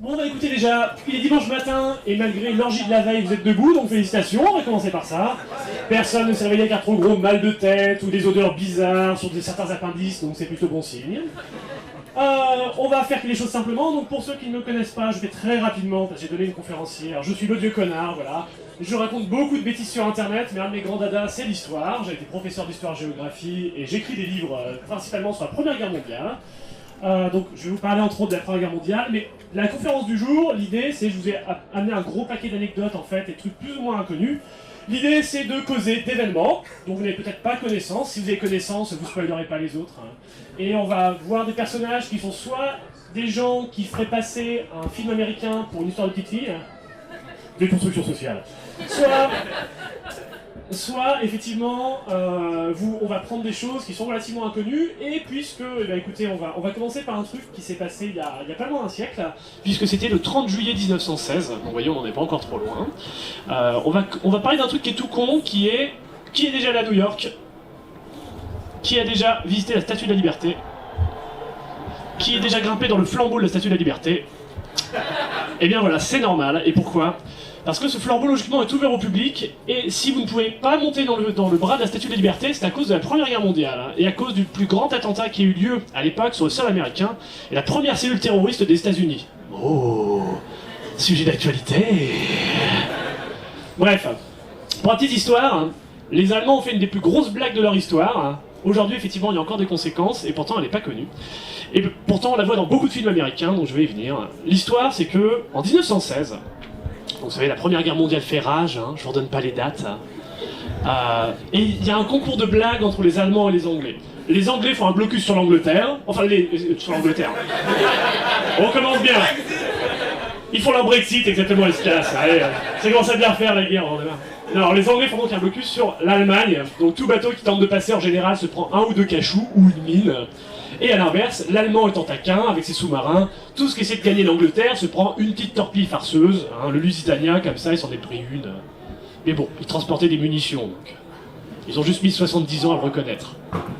Bon bah écoutez déjà, il est dimanche matin et malgré l'orgie de la veille vous êtes debout, donc félicitations, on va commencer par ça. Personne ne s'est réveillé avec un trop gros mal de tête ou des odeurs bizarres sur certains appendices, donc c'est plutôt bon signe. On va faire les choses simplement, donc pour ceux qui ne me connaissent pas, je vais très rapidement, parce que j'ai donné une conférencière, je suis le vieux connard, voilà. Je raconte beaucoup de bêtises sur internet, mais un de mes grands dadas c'est l'histoire. J'ai été professeur d'histoire-géographie et j'écris des livres principalement sur la Première Guerre mondiale. Donc je vais vous parler entre autres de la Première Guerre mondiale, mais la conférence du jour, l'idée c'est, je vous ai amené un gros paquet d'anecdotes en fait, et de trucs plus ou moins inconnus. L'idée c'est de causer d'événements dont vous n'avez peut-être pas connaissance. Si vous avez connaissance, vous ne spoilerez pas les autres. Et on va voir des personnages qui sont soit des gens qui feraient passer un film américain pour une histoire de petite fille, des constructions sociales, soit effectivement, on va prendre des choses qui sont relativement inconnues, et puisque, écoutez, on va commencer par un truc qui s'est passé il y a pas loin d'un siècle, puisque c'était le 30 juillet 1916, donc vous voyez, on n'en est pas encore trop loin. On va parler d'un truc qui est tout con, qui est déjà allé à New York, qui a déjà visité la Statue de la Liberté, qui est déjà grimpé dans le flambeau de la Statue de la Liberté. Et bien voilà, c'est normal, et pourquoi ? Parce que ce flambeau, logiquement, est ouvert au public, et si vous ne pouvez pas monter dans le bras de la Statue de la Liberté, c'est à cause de la Première Guerre mondiale, et à cause du plus grand attentat qui a eu lieu à l'époque sur le sol américain, et la première cellule terroriste des États-Unis. Oh, sujet d'actualité. Bref, pour la petite histoire, les Allemands ont fait une des plus grosses blagues de leur histoire. Aujourd'hui, effectivement, il y a encore des conséquences, et pourtant, elle n'est pas connue. Et pourtant, on la voit dans beaucoup de films américains, donc je vais y venir. L'histoire, c'est que, en 1916, donc vous savez, la Première Guerre mondiale fait rage, je vous redonne pas les dates. Et il y a un concours de blagues entre les Allemands et les Anglais. Les Anglais font un blocus sur l'Angleterre, sur l'Angleterre. On commence bien. Ils font leur Brexit, exactement, ils se cassent. Allez, ça commence à bien faire la guerre, on est là. Alors les Anglais font donc un blocus sur l'Allemagne, donc tout bateau qui tente de passer en général se prend un ou deux cachous, ou une mine. Et à l'inverse, l'Allemand étant taquin avec ses sous-marins, tout ce qui essaie de gagner l'Angleterre se prend une petite torpille farceuse, le Lusitania, comme ça, ils s'en est pris une. Mais bon, ils transportaient des munitions, donc. Ils ont juste mis 70 ans à le reconnaître.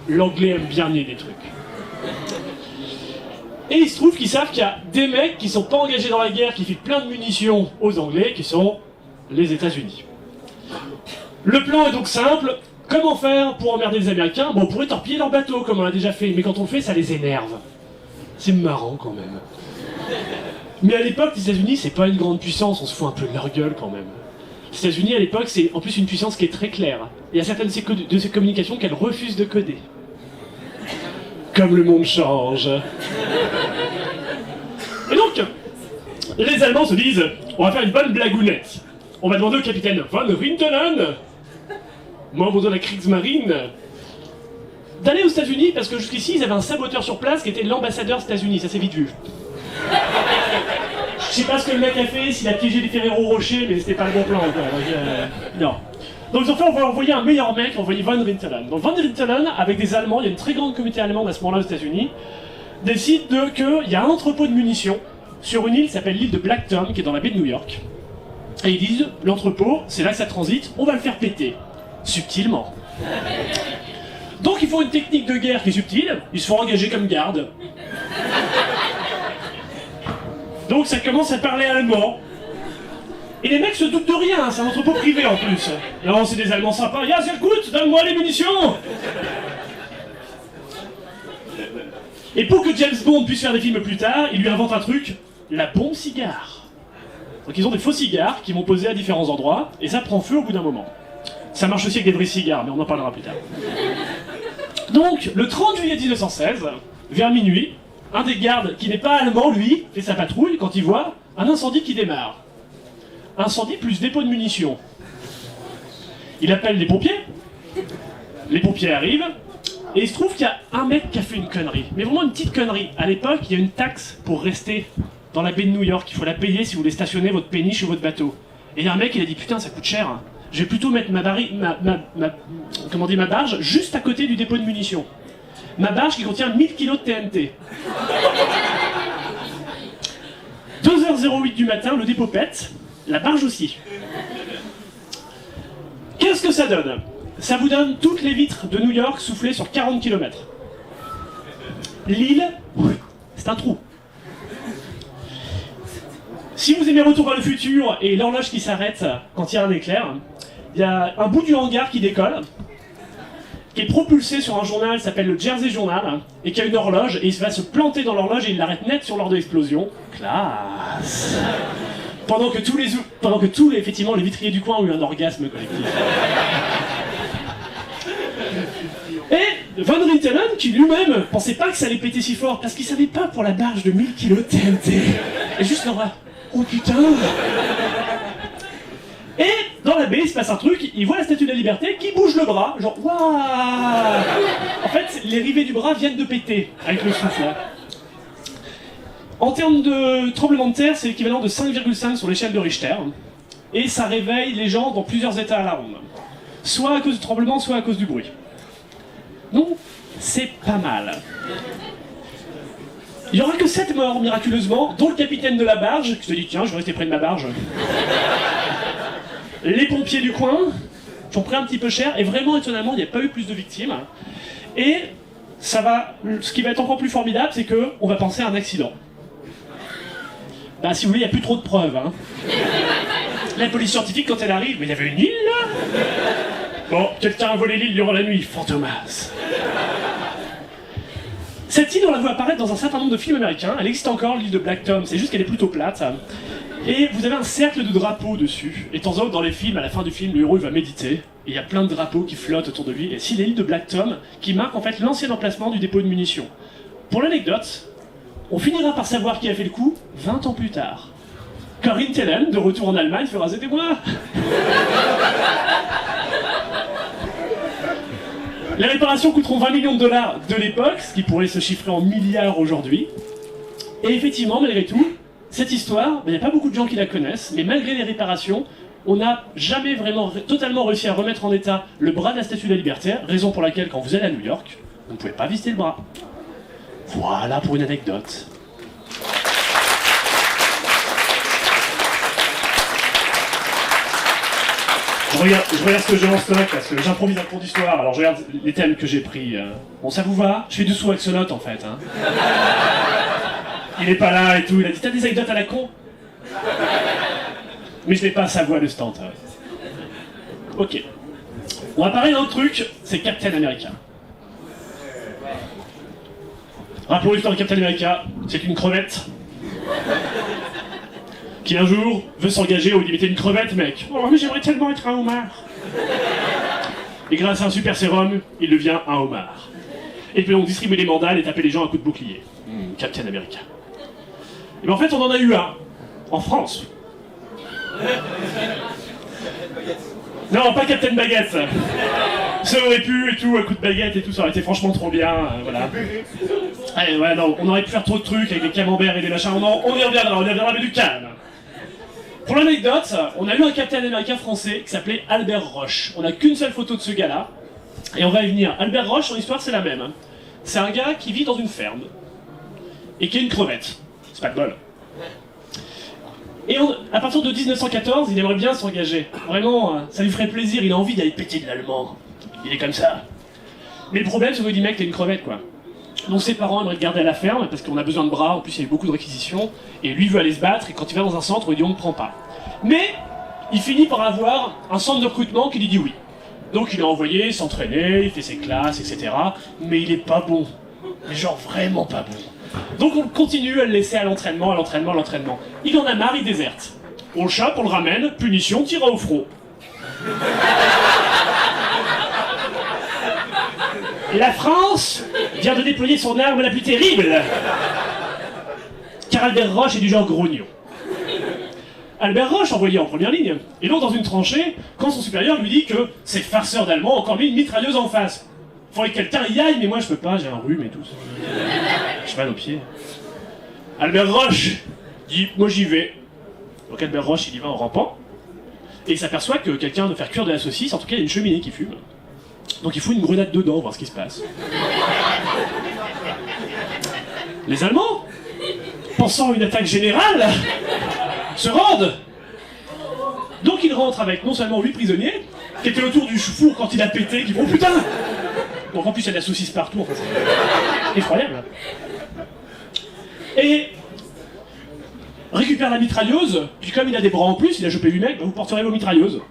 L'anglais aime bien nier des trucs. Et il se trouve qu'ils savent qu'il y a des mecs qui sont pas engagés dans la guerre, qui filent plein de munitions aux Anglais, qui sont les États-Unis. Le plan est donc simple. Comment faire pour emmerder les Américains ? Bon, on pourrait torpiller leur bateau, comme on l'a déjà fait, mais quand on le fait, ça les énerve. C'est marrant, quand même. Mais à l'époque, les États-Unis, c'est pas une grande puissance, on se fout un peu de leur gueule, quand même. Les États-Unis, à l'époque, c'est en plus une puissance qui est très claire. Il y a certaines de ces communications qu'elles refusent de coder. Comme le monde change. Et donc, les Allemands se disent, on va faire une bonne blagounette. On va demander au capitaine von Rintelen, membre de la Kriegsmarine, d'aller aux États-Unis, parce que jusqu'ici, ils avaient un saboteur sur place qui était l'ambassadeur des États-Unis, ça s'est vite vu. Je sais pas ce que le mec a fait, s'il a piégé les Ferrero Rocher, mais c'était pas le bon plan. Non. Donc ils ont fait, on va envoyer un meilleur mec, on va envoyer von Rintelen. Donc von Rintelen, avec des Allemands, il y a une très grande communauté allemande à ce moment-là aux États-Unis, décide qu'il y a un entrepôt de munitions sur une île qui s'appelle l'île de Blackton, qui est dans la baie de New York. Et ils disent, l'entrepôt, c'est là que ça transite, on va le faire péter. Subtilement. Donc ils font une technique de guerre qui est subtile, ils se font engager comme garde. Donc ça commence à parler allemand. Et les mecs se doutent de rien, c'est un entrepôt privé en plus. Non, c'est des Allemands sympas, ya, c'est le coup, donne-moi les munitions. Et pour que James Bond puisse faire des films plus tard, il lui invente un truc, la bombe cigare. Donc ils ont des faux cigares qui vont poser à différents endroits, et ça prend feu au bout d'un moment. Ça marche aussi avec des vrais cigares, mais on en parlera plus tard. Donc, le 30 juillet 1916, vers minuit, un des gardes, qui n'est pas allemand, lui, fait sa patrouille quand il voit un incendie qui démarre. Incendie plus dépôt de munitions. Il appelle les pompiers arrivent, et il se trouve qu'il y a un mec qui a fait une connerie, mais vraiment une petite connerie. À l'époque, il y a une taxe pour rester dans la baie de New York, il faut la payer si vous voulez stationner votre péniche ou votre bateau. Et il y a un mec, il a dit, putain, ça coûte cher, je vais plutôt mettre ma barge juste à côté du dépôt de munitions. Ma barge qui contient 1000 kg de TNT. 2h08 du matin, le dépôt pète, la barge aussi. Qu'est-ce que ça donne ? Ça vous donne toutes les vitres de New York soufflées sur 40 km. L'île, c'est un trou. Si vous aimez Retour vers le futur et l'horloge qui s'arrête quand il y a un éclair, il y a un bout du hangar qui décolle, qui est propulsé sur un journal qui s'appelle le Jersey Journal, et qui a une horloge, et il va se planter dans l'horloge et il l'arrête net sur l'heure de l'explosion. Classe. Pendant que tous les, effectivement, les vitriers du coin ont eu un orgasme collectif. Et Van Rintelen, qui lui-même pensait pas que ça allait péter si fort, parce qu'il savait pas pour la barge de 1000 kg de TNT. Et juste là, oh putain. Et dans la baie, il se passe un truc, il voit la Statue de la Liberté qui bouge le bras, genre waouh. En fait, les rivets du bras viennent de péter avec le souffle. En termes de tremblement de terre, c'est l'équivalent de 5,5 sur l'échelle de Richter, et ça réveille les gens dans plusieurs états à la ronde, soit à cause du tremblement, soit à cause du bruit. Donc, c'est pas mal. Il n'y aura que 7 morts, miraculeusement, dont le capitaine de la barge, qui se dit tiens, je vais rester près de ma barge. Les pompiers du coin, qui ont pris un petit peu cher, et vraiment étonnamment, il n'y a pas eu plus de victimes. Et ce qui va être encore plus formidable, c'est qu'on va penser à un accident. Bah, si vous voulez, il n'y a plus trop de preuves. Hein. La police scientifique, quand elle arrive, mais il y avait une île là. Bon, quelqu'un a volé l'île durant la nuit, Fantomas. Cette île, on la voit apparaître dans un certain nombre de films américains. Elle existe encore, l'île de Black Tom, c'est juste qu'elle est plutôt plate. Et vous avez un cercle de drapeaux dessus. Et de temps en temps, dans les films, à la fin du film, le héros il va méditer. Et il y a plein de drapeaux qui flottent autour de lui. Et c'est l'île de Black Tom qui marque en fait l'ancien emplacement du dépôt de munitions. Pour l'anecdote, on finira par savoir qui a fait le coup 20 ans plus tard. Quand Rintelen, de retour en Allemagne, fera c'était moi. Les réparations coûteront 20 millions de dollars de l'époque, ce qui pourrait se chiffrer en milliards aujourd'hui. Et effectivement, malgré tout, cette histoire, il n'y a pas beaucoup de gens qui la connaissent, mais malgré les réparations, on n'a jamais vraiment totalement réussi à remettre en état le bras de la Statue de la Liberté, raison pour laquelle quand vous allez à New York, vous ne pouvez pas visiter le bras. Voilà pour une anecdote. Je regarde ce que j'ai en stock, parce que j'improvise un cours d'histoire, alors je regarde les thèmes que j'ai pris. Bon, ça vous va? Je fais du sous-axolote en fait. Hein. Il est pas là et tout, il a dit t'as des anecdotes à la con? Mais je n'ai pas sa voix de stand. Ok. On va parler d'un autre truc, c'est Captain America. Rappelons l'histoire de Captain America, c'est une crevette qui un jour veut s'engager au limiter une crevette, mec. Oh, mais j'aimerais tellement être un homard. Et grâce à un super sérum, il devient un homard. Et puis on distribue les mandales et taper les gens à coups de bouclier. Captain America. Et bien en fait, on en a eu un. En France. Non, pas Captain Baguette. Ça aurait pu et tout, à coup de baguette et tout, ça aurait été franchement trop bien, voilà. Allez, ouais, non, on aurait pu faire trop de trucs avec des camemberts et des machins, on y reviendra, mais du calme. Pour l'anecdote, on a eu un Captain America français qui s'appelait Albert Roche. On n'a qu'une seule photo de ce gars-là, et on va y venir. Albert Roche, son histoire, c'est la même. C'est un gars qui vit dans une ferme, et qui a une crevette. C'est pas de bol. Et à partir de 1914, il aimerait bien s'engager. Vraiment, ça lui ferait plaisir, il a envie d'aller péter de l'allemand. Il est comme ça. Mais le problème, c'est qu'il dit, mec, t'es une crevette, quoi. Donc ses parents aimeraient le garder à la ferme, parce qu'on a besoin de bras, en plus il y a eu beaucoup de réquisitions, et lui veut aller se battre, et quand il va dans un centre, il dit on ne prend pas. Mais, il finit par avoir un centre de recrutement qui lui dit oui. Donc il est envoyé s'entraîner, il fait ses classes, etc. Mais il est pas bon. Mais genre vraiment pas bon. Donc on continue à le laisser à l'entraînement. Il en a marre, il déserte. On le chope, on le ramène, punition, tir au front. La France vient de déployer son arme la plus terrible. Car Albert Roche est du genre grognon. Albert Roche envoyé en première ligne, et donc dans une tranchée, quand son supérieur lui dit que ces farceurs d'Allemands ont encore mis une mitrailleuse en face. Faudrait que quelqu'un y aille, mais moi je peux pas, j'ai un rhume et tout. J'ai mal aux pieds. Albert Roche dit, moi j'y vais. Donc Albert Roche il y va en rampant, et il s'aperçoit que quelqu'un veut faire cuire de la saucisse, en tout cas il y a une cheminée qui fume. Donc il fout une grenade dedans, voir ce qui se passe. Les Allemands, pensant à une attaque générale, se rendent. Donc il rentre avec non seulement 8 prisonniers, qui étaient autour du four quand il a pété, qui font putain. Donc en plus il y a de la saucisse partout, enfin c'est effroyable. Et récupère la mitrailleuse, puis comme il a des bras en plus, il a chopé 8 mecs, bah vous porterez vos mitrailleuses.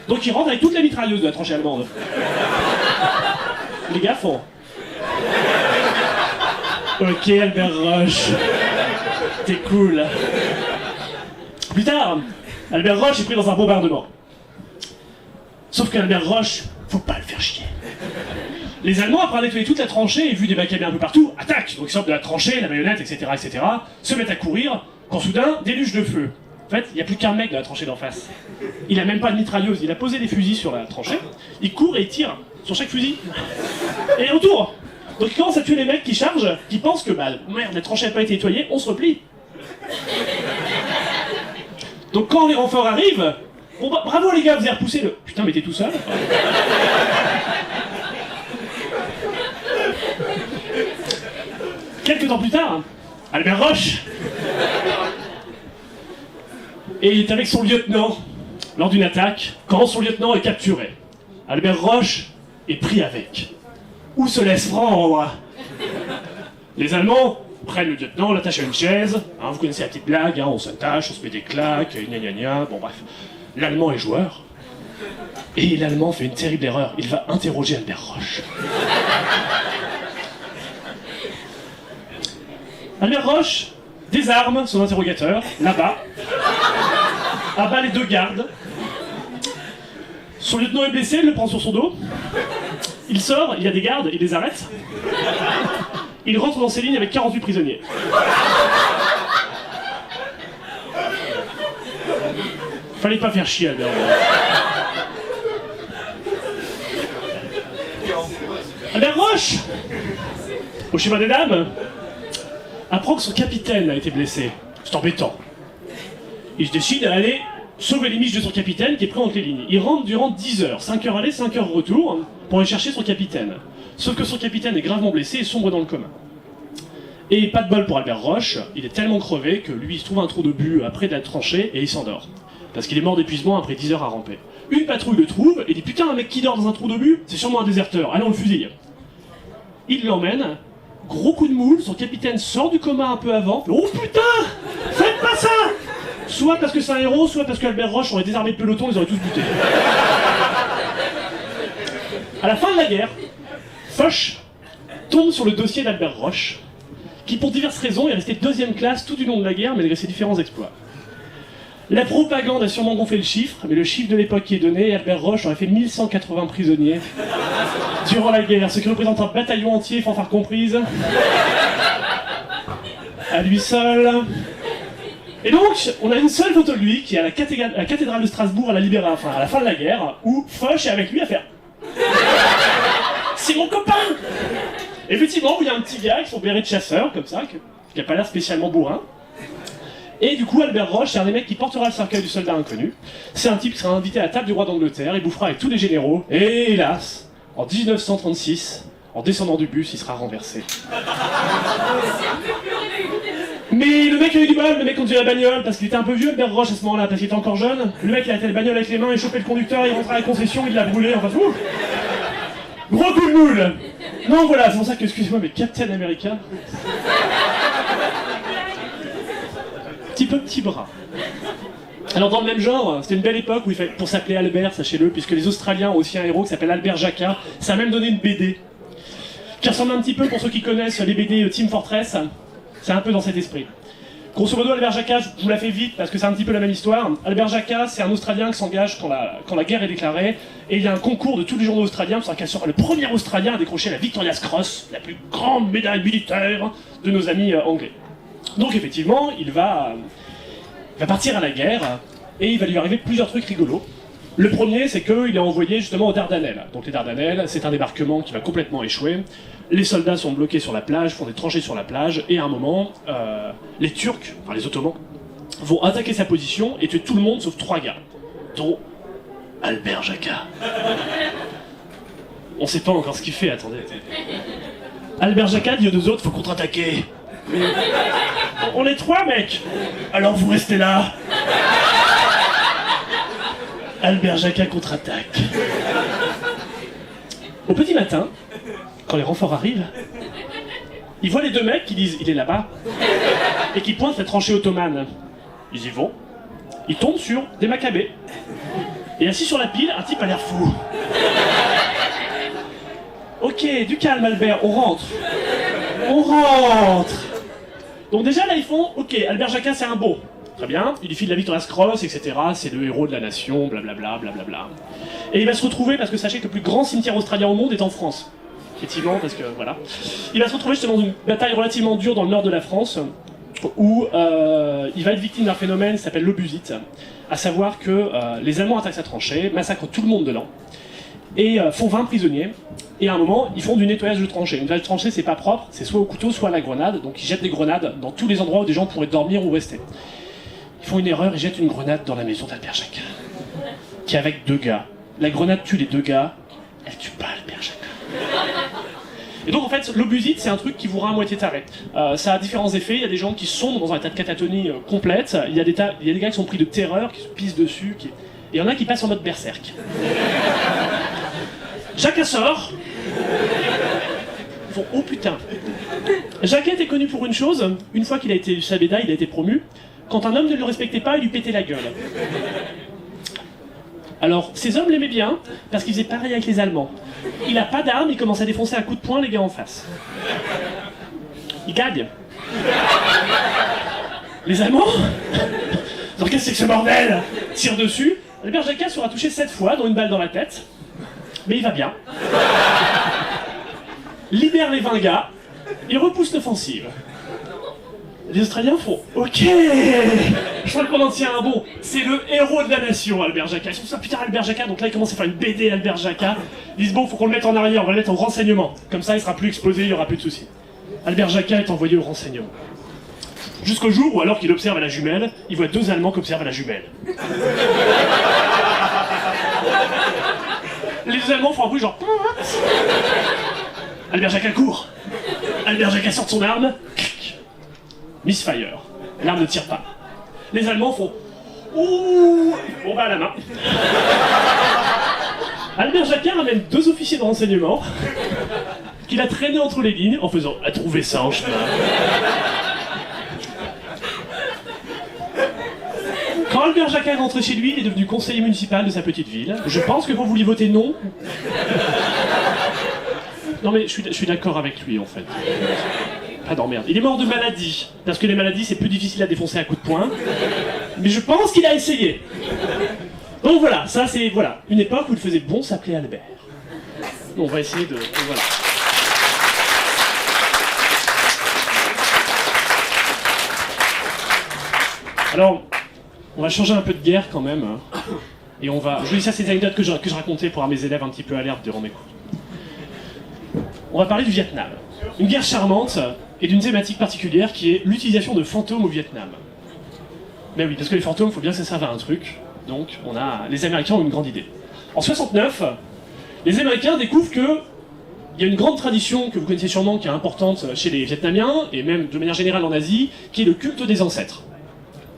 Donc il rentre avec toute la mitrailleuse de la tranchée allemande. Les gars font... Ok Albert Roche, t'es cool. Plus tard, Albert Roche est pris dans un bombardement. Sauf qu'Albert Roche, faut pas le faire chier. Les Allemands, après nettoyer toute la tranchée et vu des macabées un peu partout, attaquent. Donc ils sortent de la tranchée, la baïonnette, etc., se mettent à courir, quand soudain, déluge de feu. En fait, il n'y a plus qu'un mec dans la tranchée d'en face. Il a même pas de mitrailleuse, il a posé des fusils sur la tranchée, il court et il tire sur chaque fusil. Et autour. Donc il commence à tuer les mecs qui chargent, qui pensent que, bah, merde, la tranchée n'a pas été nettoyée, on se replie. Donc quand les renforts arrivent, bon bah, bravo les gars, vous avez repoussé le... Putain, mais t'es tout seul. Quelques temps plus tard, Albert Roche est avec son lieutenant lors d'une attaque, quand son lieutenant est capturé. Albert Roche est pris avec. Où se laisse prendre? Les Allemands prennent le lieutenant, l'attachent à une chaise, hein, vous connaissez la petite blague, hein, on s'attache, on se met des claques, gna gna gna, bon bref. L'Allemand est joueur, et l'Allemand fait une terrible erreur, il va interroger Albert Roche. Albert Roche désarme son interrogateur, là-bas, abat les deux gardes. Son lieutenant est blessé, il le prend sur son dos. Il sort, il y a des gardes, il les arrête. Il rentre dans ses lignes avec 48 prisonniers. Fallait pas faire chier, Albert. Albert Roche, au chemin des dames, apprend que son capitaine a été blessé. C'est embêtant. Il se décide à aller sauver les miches de son capitaine qui est pris entre les lignes. Il rentre durant 10 heures, 5 heures aller, 5 heures retour, pour aller chercher son capitaine. Sauf que son capitaine est gravement blessé et sombre dans le coma. Et pas de bol pour Albert Roche, il est tellement crevé que lui il se trouve un trou de but près de la tranchée et il s'endort. Parce qu'il est mort d'épuisement après 10 heures à ramper. Une patrouille le trouve et dit putain un mec qui dort dans un trou de but, c'est sûrement un déserteur, allez on le fusille. Il l'emmène, gros coup de moule, son capitaine sort du coma un peu avant. Oh putain, faites pas ça! Soit parce que c'est un héros, soit parce qu'Albert Roche aurait désarmé le peloton, ils auraient tous buté. À la fin de la guerre, Foch tombe sur le dossier d'Albert Roche, qui pour diverses raisons est resté deuxième classe tout du long de la guerre malgré ses différents exploits. La propagande a sûrement gonflé le chiffre, mais le chiffre de l'époque qui est donné, Albert Roche aurait fait 1180 prisonniers durant la guerre, ce qui représente un bataillon entier, fanfare comprise, à lui seul. Et donc, on a une seule photo de lui qui est à la cathédrale de Strasbourg à la fin de la guerre, où Foch est avec lui à faire « C'est mon copain !» Effectivement, il y a un petit gars avec son béret de chasseur, comme ça, qui a pas l'air spécialement bourrin. Et du coup, Albert Roche, c'est un des mecs qui portera le cercueil du soldat inconnu. C'est un type qui sera invité à la table du roi d'Angleterre, il bouffera avec tous les généraux, et hélas, en 1936, en descendant du bus, il sera renversé. Mais le mec avait du bol, le mec conduisait la bagnole, parce qu'il était un peu vieux, Albert Roche à ce moment-là, parce qu'il était encore jeune. Le mec il a été la bagnole avec les mains, il chopait le conducteur, il rentrait à la concession, il l'a brûlé, enfin tout. Gros coup de moule. Non voilà, c'est pour ça que, excusez-moi, mais Captain America... petit bras. Alors dans le même genre, c'était une belle époque où il fallait, pour s'appeler Albert, sachez-le, puisque les Australiens ont aussi un héros qui s'appelle Albert Jacka. Ça a même donné une BD, qui ressemble un petit peu, pour ceux qui connaissent les BD Team Fortress, c'est un peu dans cet esprit. Grosso modo, Albert Jacka, je vous la fais vite parce que c'est un petit peu la même histoire. Albert Jacka, c'est un Australien qui s'engage quand la guerre est déclarée, et il y a un concours de tous les journaux australiens pour savoir quel sera le premier Australien à décrocher la Victoria's Cross, la plus grande médaille militaire de nos amis anglais. Donc effectivement, il va partir à la guerre, et il va lui arriver plusieurs trucs rigolos. Le premier, c'est qu'il est envoyé justement aux Dardanelles. Donc les Dardanelles, c'est un débarquement qui va complètement échouer. Les soldats sont bloqués sur la plage, font des tranchées sur la plage, et à un moment, les Turcs, enfin les Ottomans, vont attaquer sa position et tuer tout le monde sauf 3 gars, dont Albert Jacka. On sait pas encore ce qu'il fait, attendez. Albert Jacka dit aux 2 autres, faut contre-attaquer. Mais... on est 3 mecs. Alors vous restez là. Albert Jacka contre-attaque. Au petit matin, quand les renforts arrivent, ils voient les 2 mecs qui disent « il est là-bas ». et qui pointent la tranchée ottomane. Ils y vont, ils tombent sur des Maccabées. Et assis sur la pile, un type a l'air fou. Ok, du calme Albert, on rentre. On rentre. Donc déjà là ils font, ok, Albert Jacquin c'est un beau. Très bien, il lui file la Victoria's Cross, etc. C'est le héros de la nation, blablabla, blablabla. Et il va se retrouver, parce que sachez que le plus grand cimetière australien au monde est en France. Effectivement, parce que voilà. Il va se retrouver justement dans une bataille relativement dure dans le nord de la France, où il va être victime d'un phénomène qui s'appelle l'obusite, à savoir que les Allemands attaquent sa tranchée, massacrent tout le monde dedans, et font 20 prisonniers, et à un moment, ils font du nettoyage de tranchée. Une nettoyage de tranchée, c'est pas propre, c'est soit au couteau, soit à la grenade, donc ils jettent des grenades dans tous les endroits où des gens pourraient dormir ou rester. Ils font une erreur et jettent une grenade dans la maison d'Albert Jacquin, qui est avec 2 gars. La grenade tue les 2 gars, elle tue pas Albert Jacquin. Et donc en fait, l'obusite, c'est un truc qui vous rend à moitié taré. Ça a différents effets, il y a des gens qui sont dans un état de catatonie complète, il y a des gars qui sont pris de terreur, qui se pissent dessus, et il y en a qui passent en mode berserk. Jacquin sort. Ils font oh putain. Jacquin était connu pour une chose, une fois qu'il a été sa médaille, il a été promu. Quand un homme ne le respectait pas, il lui pétait la gueule. Alors, ces hommes l'aimaient bien, parce qu'il faisait pareil avec les Allemands. Il a pas d'arme, il commence à défoncer à coups de poing les gars en face. Il gagne. Les Allemands donc qu'est-ce que c'est que ce bordel? Tire dessus. Albert Jacquin sera touché 7 fois, dont une balle dans la tête. Mais il va bien. Libère les 20 gars, il repousse l'offensive. Les Australiens font « Ok, je crois qu'on en tient un bon. C'est le héros de la nation, Albert Jacquin. » Ils font ça, putain, Albert Jacquin. Donc là, ils commencent à faire une BD Albert Jacquin. Ils disent « Bon, faut qu'on le mette en arrière, on va le mettre au renseignement. Comme ça, il sera plus explosé, il n'y aura plus de soucis. » Albert Jacquin est envoyé au renseignement. Jusqu'au jour où, alors qu'il observe à la jumelle, il voit 2 Allemands qui observent à la jumelle. Les 2 Allemands font un bruit genre... Albert Jacquin court. Albert Jacquin sort son arme. Misfire. L'arme ne tire pas. Les Allemands font ouh, on va à la main. Albert Jacquin ramène 2 officiers de renseignement qu'il a traînés entre les lignes en faisant « A trouvé ça en chemin ». Quand Albert Jacquin est rentré chez lui, il est devenu conseiller municipal de sa petite ville. Je pense que vous vouliez voter non. Non mais je suis d'accord avec lui en fait. Ah non merde, il est mort de maladie, parce que les maladies c'est plus difficile à défoncer à coups de poing, mais je pense qu'il a essayé. Donc voilà, ça c'est voilà, une époque où il faisait bon s'appeler Albert. On va essayer de... voilà. Alors, on va changer un peu de guerre quand même, hein, et on va... Je vous dis ça, c'est des anecdotes que je racontais pour mes élèves un petit peu alertes durant mes cours. On va parler du Vietnam. Une guerre charmante et d'une thématique particulière qui est l'utilisation de fantômes au Vietnam. Mais oui, parce que les fantômes, il faut bien que ça serve à un truc. Donc, les Américains ont une grande idée. En 69, les Américains découvrent que il y a une grande tradition que vous connaissez sûrement, qui est importante chez les Vietnamiens, et même de manière générale en Asie, qui est le culte des ancêtres.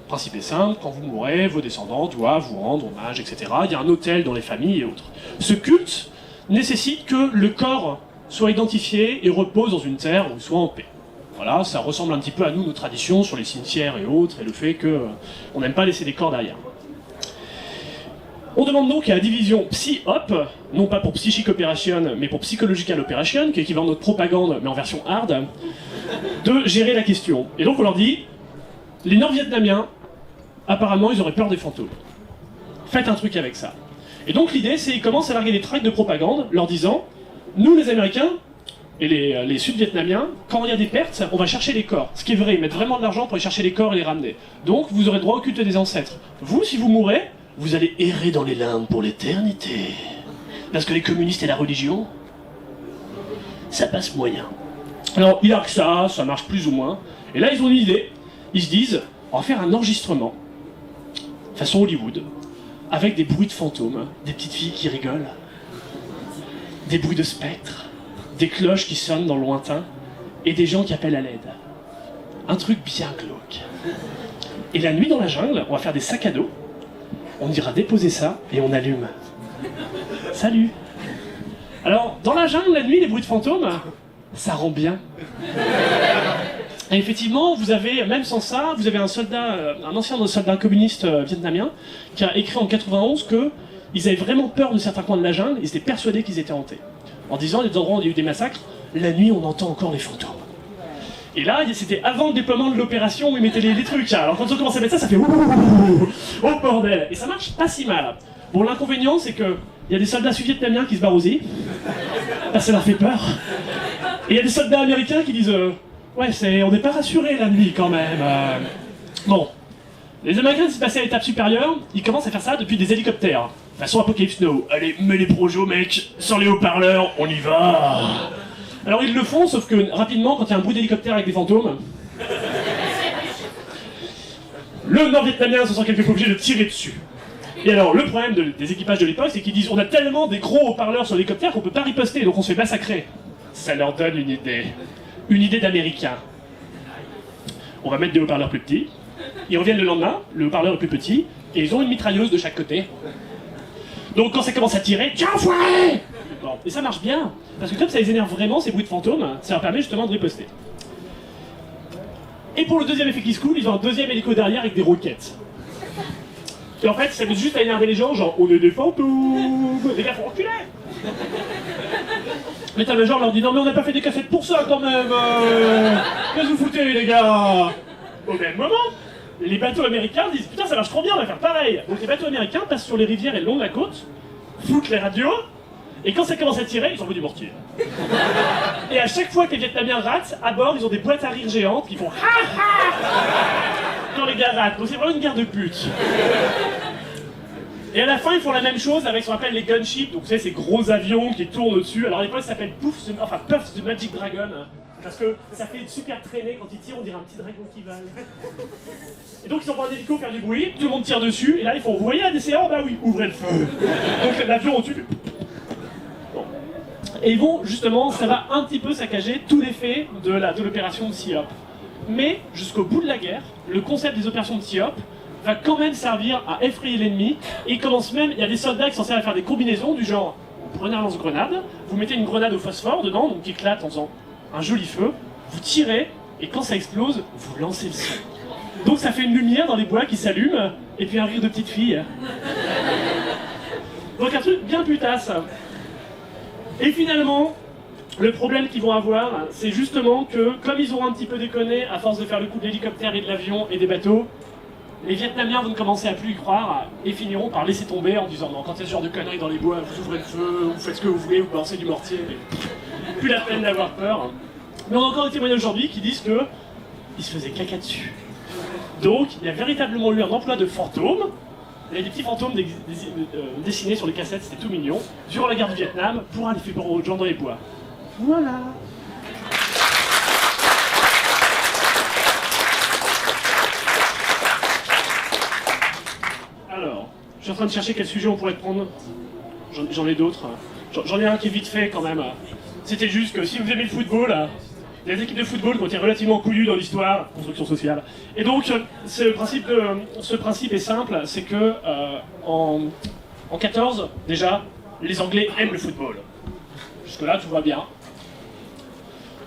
Le principe est simple, quand vous mourrez, vos descendants doivent vous rendre hommage, etc. Il y a un autel dans les familles et autres. Ce culte nécessite que le corps soit identifié et repose dans une terre où il soit en paix. Voilà, ça ressemble un petit peu à nous, nos traditions sur les cimetières et autres, et le fait qu'on n'aime pas laisser des corps derrière. On demande donc à la division Psy-Op, non pas pour Psychic Operation, mais pour Psychological Operation, qui est équivalent de notre propagande, mais en version hard, de gérer la question. Et donc on leur dit, les Nord-Vietnamiens, apparemment, ils auraient peur des fantômes. Faites un truc avec ça. Et donc l'idée, c'est qu'ils commencent à larguer des tracts de propagande, leur disant, nous les Américains, et les Sud-Vietnamiens, quand il y a des pertes, on va chercher les corps. Ce qui est vrai, ils mettent vraiment de l'argent pour aller chercher les corps et les ramener. Donc vous aurez droit au culte des ancêtres. Vous, si vous mourrez, vous allez errer dans les limbes pour l'éternité. Parce que les communistes et la religion, ça passe moyen. Alors, il a que ça marche plus ou moins. Et là, ils ont une idée. Ils se disent, on va faire un enregistrement, façon Hollywood, avec des bruits de fantômes, des petites filles qui rigolent, des bruits de spectres, des cloches qui sonnent dans le lointain, et des gens qui appellent à l'aide. Un truc bien glauque. Et la nuit dans la jungle, on va faire des sacs à dos, on ira déposer ça, et on allume. Salut. Alors, dans la jungle, la nuit, les bruits de fantômes, ça rend bien. Et effectivement, vous avez, même sans ça, vous avez un ancien soldat communiste vietnamien qui a écrit en 91 que ils avaient vraiment peur de certains coins de la jungle, ils étaient persuadés qu'ils étaient hantés. En disant, les endroits où il y a eu des massacres, la nuit on entend encore les fantômes. Et là, c'était avant le déploiement de l'opération où ils mettaient les trucs. Alors quand on commence à mettre ça, ça fait ouh, oh bordel. Et ça marche pas si mal. Bon, l'inconvénient, c'est que il y a des soldats vietnamiens qui se barrent aussi. Ça leur fait peur. Et il y a des soldats américains qui disent ouais, on n'est pas rassurés la nuit quand même. Bon. Les Américains se passaient à l'étape supérieure, ils commencent à faire ça depuis des hélicoptères. Façon Apocalypse Now. Allez, mets les projos, mec, sans les haut-parleurs, on y va. Alors ils le font, sauf que rapidement, quand il y a un bruit d'hélicoptère avec des fantômes, le nord-vietnamien se sent quelque peu obligé de tirer dessus. Et alors, le problème des équipages de l'époque, c'est qu'ils disent on a tellement des gros haut-parleurs sur l'hélicoptère qu'on peut pas riposter, donc on se fait massacrer. Ça leur donne une idée d'américain. On va mettre des haut-parleurs plus petits, ils reviennent le lendemain, le haut-parleur est plus petit, et ils ont une mitrailleuse de chaque côté. Donc quand ça commence à tirer, tiens, foiré! Bon, et ça marche bien, parce que comme ça les énerve vraiment, ces bruits de fantômes, ça leur permet justement de riposter. Et pour le deuxième effet qui se coule, ils ont un deuxième hélico derrière avec des roquettes. Et en fait, ça veut juste à énerver les gens, genre on est des fantômes, les gars font reculer. L'état-major leur dit non mais on n'a pas fait des cassettes pour ça quand même. Qu'est-ce que vous foutez les gars? Au même moment, les bateaux américains disent putain ça marche trop bien, on va faire pareil. Donc les bateaux américains passent sur les rivières et le long de la côte, foutent les radios, et quand ça commence à tirer, ils envoient du mortier. Et à chaque fois que les Vietnamiens ratent, à bord ils ont des boîtes à rire géantes qui font ha ha quand les gars ratent. Donc c'est vraiment une guerre de putes. Et à la fin, ils font la même chose avec ce qu'on appelle les gunships, donc vous savez, ces gros avions qui tournent au-dessus. Alors à l'époque, ça s'appelle Puff the Magic Dragon, parce que ça fait une super traînée, quand ils tirent, on dirait un petit dragon qui vole. Et donc ils envoient un hélico faire du bruit, tout le monde tire dessus, et là ils font, vous voyez un DCA? Bah oui, ouvrez le feu. Donc l'avion au-dessus. Bon. Et ils vont, justement, ça va un petit peu saccager tout l'effet de l'opération de SEOP. Mais, jusqu'au bout de la guerre, le concept des opérations de SEOP va quand même servir à effrayer l'ennemi, et il commence même, il y a des soldats qui sont censés faire des combinaisons du genre, vous prenez un lance-grenade, vous mettez une grenade au phosphore dedans, donc qui éclate en faisant un joli feu, vous tirez, et quand ça explose, vous lancez le son. Donc ça fait une lumière dans les bois qui s'allume, et puis un rire de petite fille. Donc un truc bien putasse. Et finalement, le problème qu'ils vont avoir, c'est justement que, comme ils auront un petit peu déconné, à force de faire le coup de l'hélicoptère et de l'avion et des bateaux, les Vietnamiens vont commencer à plus y croire et finiront par laisser tomber en disant non, quand il y a ce genre de conneries dans les bois, vous ouvrez le feu, vous faites ce que vous voulez, vous balancez du mortier, mais plus la peine d'avoir peur. Mais on a encore des témoignages aujourd'hui qui disent que ils se faisaient caca dessus. Donc il y a véritablement eu un emploi de fantômes. Il y a des petits fantômes dessinés sur les cassettes, c'était tout mignon, durant la guerre du Vietnam, pour aller faire peur aux gens dans les bois. Voilà. Alors, je suis en train de chercher quel sujet on pourrait prendre. J'en ai d'autres. J'en ai un qui est vite fait quand même. C'était juste que si vous aimez le football, les équipes de football qui ont été relativement couillues dans l'histoire, construction sociale. Et donc, ce principe est simple, c'est que en 14, déjà, les Anglais aiment le football. Jusque-là, tout va bien.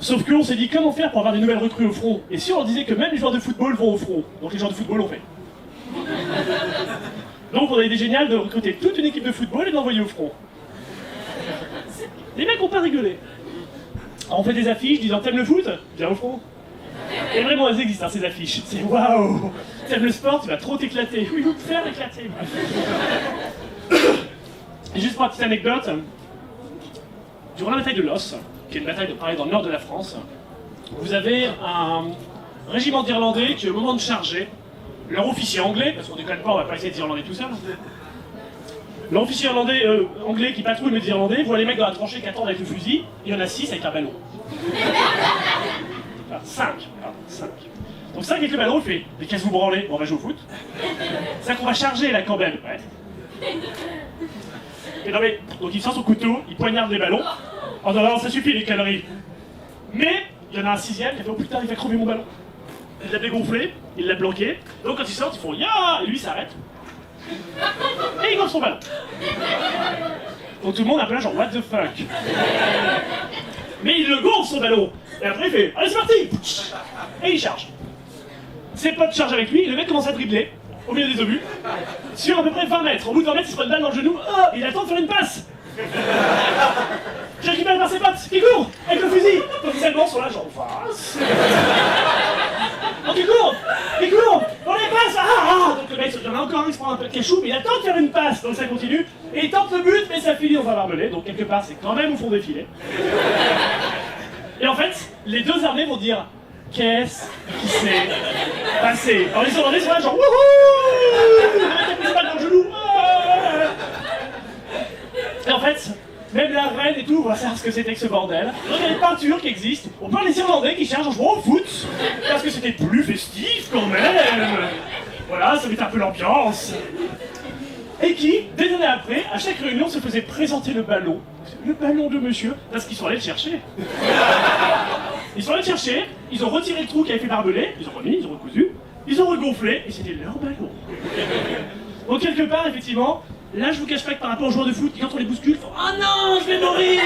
Sauf qu'on s'est dit comment faire pour avoir des nouvelles recrues au front. Et si on leur disait que même les joueurs de football vont au front, donc les joueurs de football l'ont fait. Donc on a l'idée géniale de recruter toute une équipe de football et de l'envoyer au front. Les mecs ont pas rigolé. Alors on fait des affiches disant t'aimes le foot? Viens au front. Et vraiment elles existent ces affiches. C'est waouh. T'aimes le sport? Tu vas trop t'éclater. Oui, vous faire éclater. Et juste pour la petite anecdote, durant la bataille de Loos, qui est une bataille pareil dans le nord de la France, vous avez un régiment d'Irlandais qui au moment de charger, leur officier anglais, parce qu'on déconne pas, on va pas essayer des Irlandais tout seul. Leur officier anglais qui patrouille les Irlandais voit les mecs dans la tranchée qui attendent avec le fusil, il y en a 6 avec un ballon. Enfin, 5. Donc 5 avec le ballon, il fait mais qu'est-ce que vous branlez? On va jouer au foot. C'est qu'on va charger la cambelle. Ouais. Et non mais, donc il sort son couteau, il poignarde les ballons, en disant ça suffit les calories. Mais il y en a un 6e qui a fait oh putain, il va crever mon ballon. Il l'a dégonflé, il l'a bloqué, donc quand ils sortent, ils font ya, et lui il s'arrête. Et il gonfle son ballon. Donc tout le monde est un peu là genre what the fuck. Mais il le gonfle son ballon. Et après il fait, allez c'est parti. Et il charge. Ses potes chargent avec lui, et le mec commence à dribbler au milieu des obus, sur à peu près 20 mètres. Au bout de 20 mètres, il se prend une balle dans le genou, il attend de faire une passe. J'ai récupéré par ses potes, qui court avec le fusil. Donc ils s'albent sur la jambe face. Donc il court, on les passe, donc le mec, il y en a encore un qui se prend un peu de cachou, mais il attend de faire une passe, donc ça continue, et il tente le but, mais ça finit dans un barbelé, donc quelque part c'est quand même au fond des filets. Et en fait, les deux armées vont dire, qu'est-ce qui s'est passé? Alors ils sont rendus sur la jambe, wouhou! Le mec a pris sa balle dans le genou, et en fait, même la reine et tout, on va savoir ce que c'était que ce bordel. Donc il y a des peintures qui existent. On parle des Irlandais qui chargent en jouant au foot, parce que c'était plus festif quand même. Voilà, ça met un peu l'ambiance. Et qui, des années après, à chaque réunion, se faisait présenter le ballon. Le ballon de monsieur, parce qu'ils sont allés le chercher. Ils sont allés le chercher, ils ont retiré le trou qui avait fait barbelé, ils ont remis, ils ont recousu, ils ont regonflé, et c'était leur ballon. Donc quelque part, effectivement, là, je vous cache pas que par rapport aux joueurs de foot qui, quand on les bouscule, font « Oh non, je vais mourir!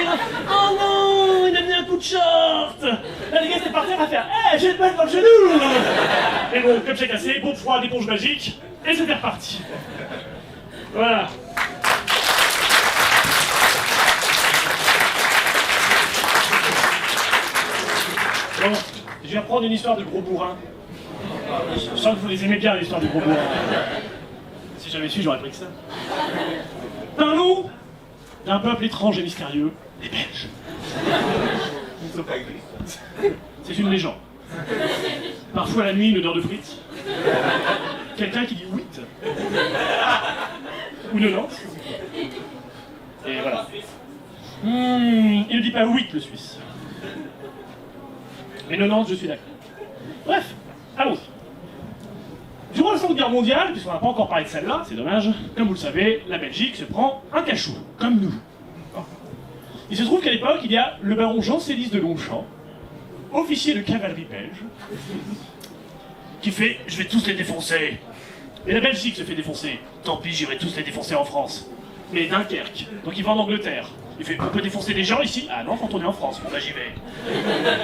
Oh non, il a mis un coup de short !» Là, les gars, c'est par terre à faire « Eh, j'ai une balle dans le genou !» Et bon, comme c'est cassé, bon froid d'éponge magique, et c'était reparti. Voilà. Bon, je vais reprendre une histoire de gros bourrin. Je sens que vous les aimez bien, l'histoire du gros bourrin. Si j'avais su, j'aurais pris que ça. Parlons d'un peuple étrange et mystérieux, les Belges. C'est une légende. Parfois la nuit, une odeur de frites. Quelqu'un qui dit 8. Ou 90. Et voilà. Il ne dit pas 8, le Suisse. Mais 90, je suis d'accord. Bref, allons-y. Durant la Seconde Guerre mondiale, puisqu'on n'a pas encore parlé de celle-là, c'est dommage, comme vous le savez, la Belgique se prend un cachot, comme nous. Il se trouve qu'à l'époque, il y a le baron Jean-Célis de Longchamp, officier de cavalerie belge, qui fait « Je vais tous les défoncer ». Et la Belgique se fait défoncer. Tant pis, j'irai tous les défoncer en France. Mais Dunkerque, donc il va en Angleterre. Il fait « On peut défoncer des gens ici ?» Ah non, quand on est en France, bon bah j'y vais.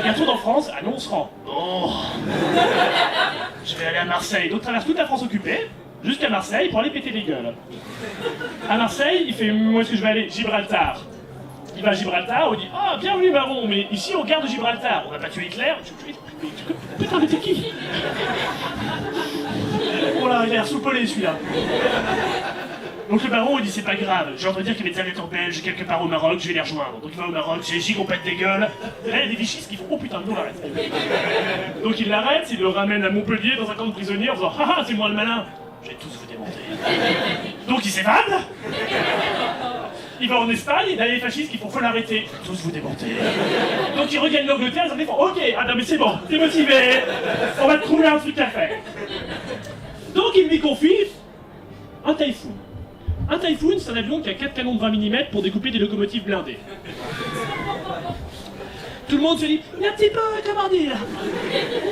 Bientôt en France, ah non, on se rend. Bon. Je vais aller à Marseille, donc traverse toute la France occupée, jusqu'à Marseille pour aller péter les gueules. À Marseille, il fait « Où est-ce que je vais aller ?» Gibraltar. Il va à Gibraltar, on dit « Ah, bienvenue baron, mais ici on garde Gibraltar. On n'a pas tué Hitler. » Putain, mais t'es qui? Oh là, il a l'air soupolé celui-là. Donc le baron il dit c'est pas grave, j'ai entendu dire qu'il y avait des aviateurs belges quelque part au Maroc, je vais les rejoindre. Donc il va au Maroc, c'est les gigs, on pète des gueules. Et là il y a des vichistes qui font oh putain, non, l'arrête. Donc il l'arrête, il le ramène à Montpellier dans un camp de prisonniers en disant haha, c'est moi le malin, je vais tous vous démonter. Donc il s'évade. Il va en Espagne, et là il y a les fascistes qui font faut l'arrêter, tous vous démonter. Donc il regagne l'Angleterre, ils font ok, ah non mais c'est bon, t'es motivé, on va te trouver un truc à faire. Donc il lui confie un Typhoon. Un Typhoon, c'est un avion qui a 4 canons de 20 mm pour découper des locomotives blindées. Tout le monde se dit, il est un petit peu, comment dire,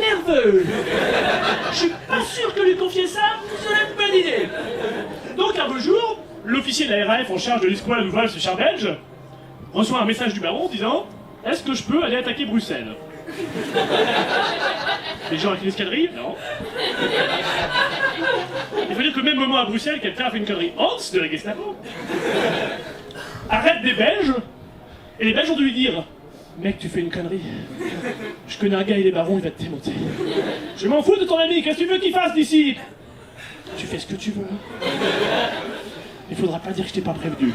nerveux. Je suis pas sûr que lui confier ça, serait une bonne idée. Donc un beau jour, l'officier de la RAF en charge de l'escouade d'ouvrage ce char belge reçoit un message du baron disant « Est-ce que je peux aller attaquer Bruxelles ?» Les gens avec une escadrille? Non. Il faut dire qu'au même moment à Bruxelles, quelqu'un a fait une connerie. Hans de la Gestapo arrête des Belges, et les Belges ont dû lui dire « Mec, tu fais une connerie. Je connais un gars, il est baron, il va te démonter. Je m'en fous de ton ami, qu'est-ce que tu veux qu'il fasse d'ici? Tu fais ce que tu veux. Il faudra pas dire que je t'ai pas prévenu. »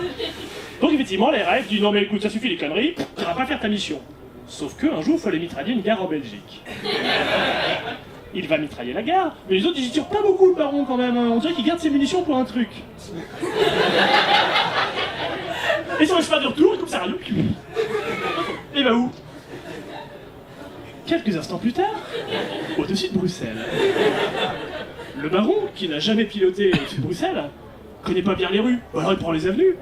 Donc effectivement, la RAF dit « Non mais écoute, ça suffit les conneries, tu vas pas faire ta mission. » Sauf qu'un jour, il fallait mitrailler une gare en Belgique. Il va mitrailler la gare, mais les autres, ils y tirent pas beaucoup, le baron, quand même. On dirait qu'il garde ses munitions pour un truc. Et sur le chemin de retour, il coupe sa radio. Et va où? Quelques instants plus tard, au-dessus de Bruxelles. Le baron, qui n'a jamais piloté au-dessus de Bruxelles, connaît pas bien les rues, alors il prend les avenues.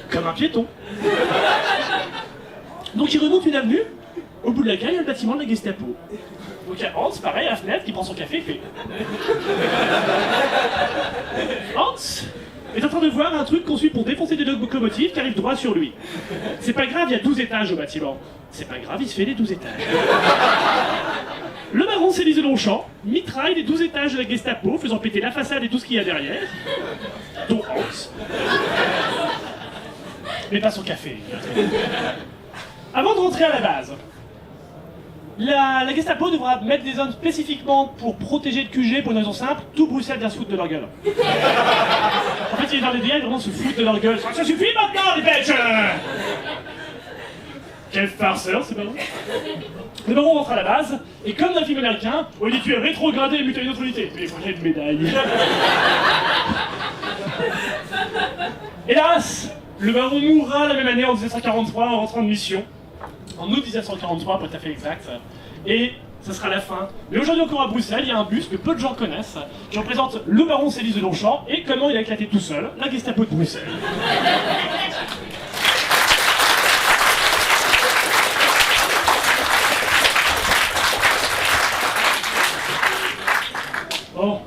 Comme un piéton. Donc il remonte une avenue, au bout de laquelle il y a le bâtiment de la Gestapo. Donc il y a Hans, pareil, à la fenêtre, qui prend son café et fait... Hans, est en train de voir un truc conçu pour défoncer des locomotives qui arrive droit sur lui. C'est pas grave, il y a 12 étages au bâtiment. C'est pas grave, il se fait les 12 étages. Le baron Célis de Longchamp mitraille les 12 étages de la Gestapo, faisant péter la façade et tout ce qu'il y a derrière, dont Hans. Mais pas son café. Avant de rentrer à la base, la Gestapo devra mettre des zones spécifiquement pour protéger le QG pour une raison simple, tout Bruxelles vient se foutre de leur gueule. En fait, il est dans les DIA, ils vraiment se foutent de leur gueule. Ça suffit maintenant, les bêches! Quel farceur, c'est pas vrai? Le baron rentre à la base, et comme dans le film américain, on lui dit tu es rétrogradé et muté à une autre unité. Mais il faut une médaille. Hélas, le baron mourra la même année en 1943 en rentrant de mission. En août 1943, pour être tout à fait exact. Et ça sera la fin. Mais aujourd'hui encore à Bruxelles, il y a un bus que peu de gens connaissent, qui représente le baron Célis de Longchamp et comment il a éclaté tout seul la Gestapo de Bruxelles. Bon,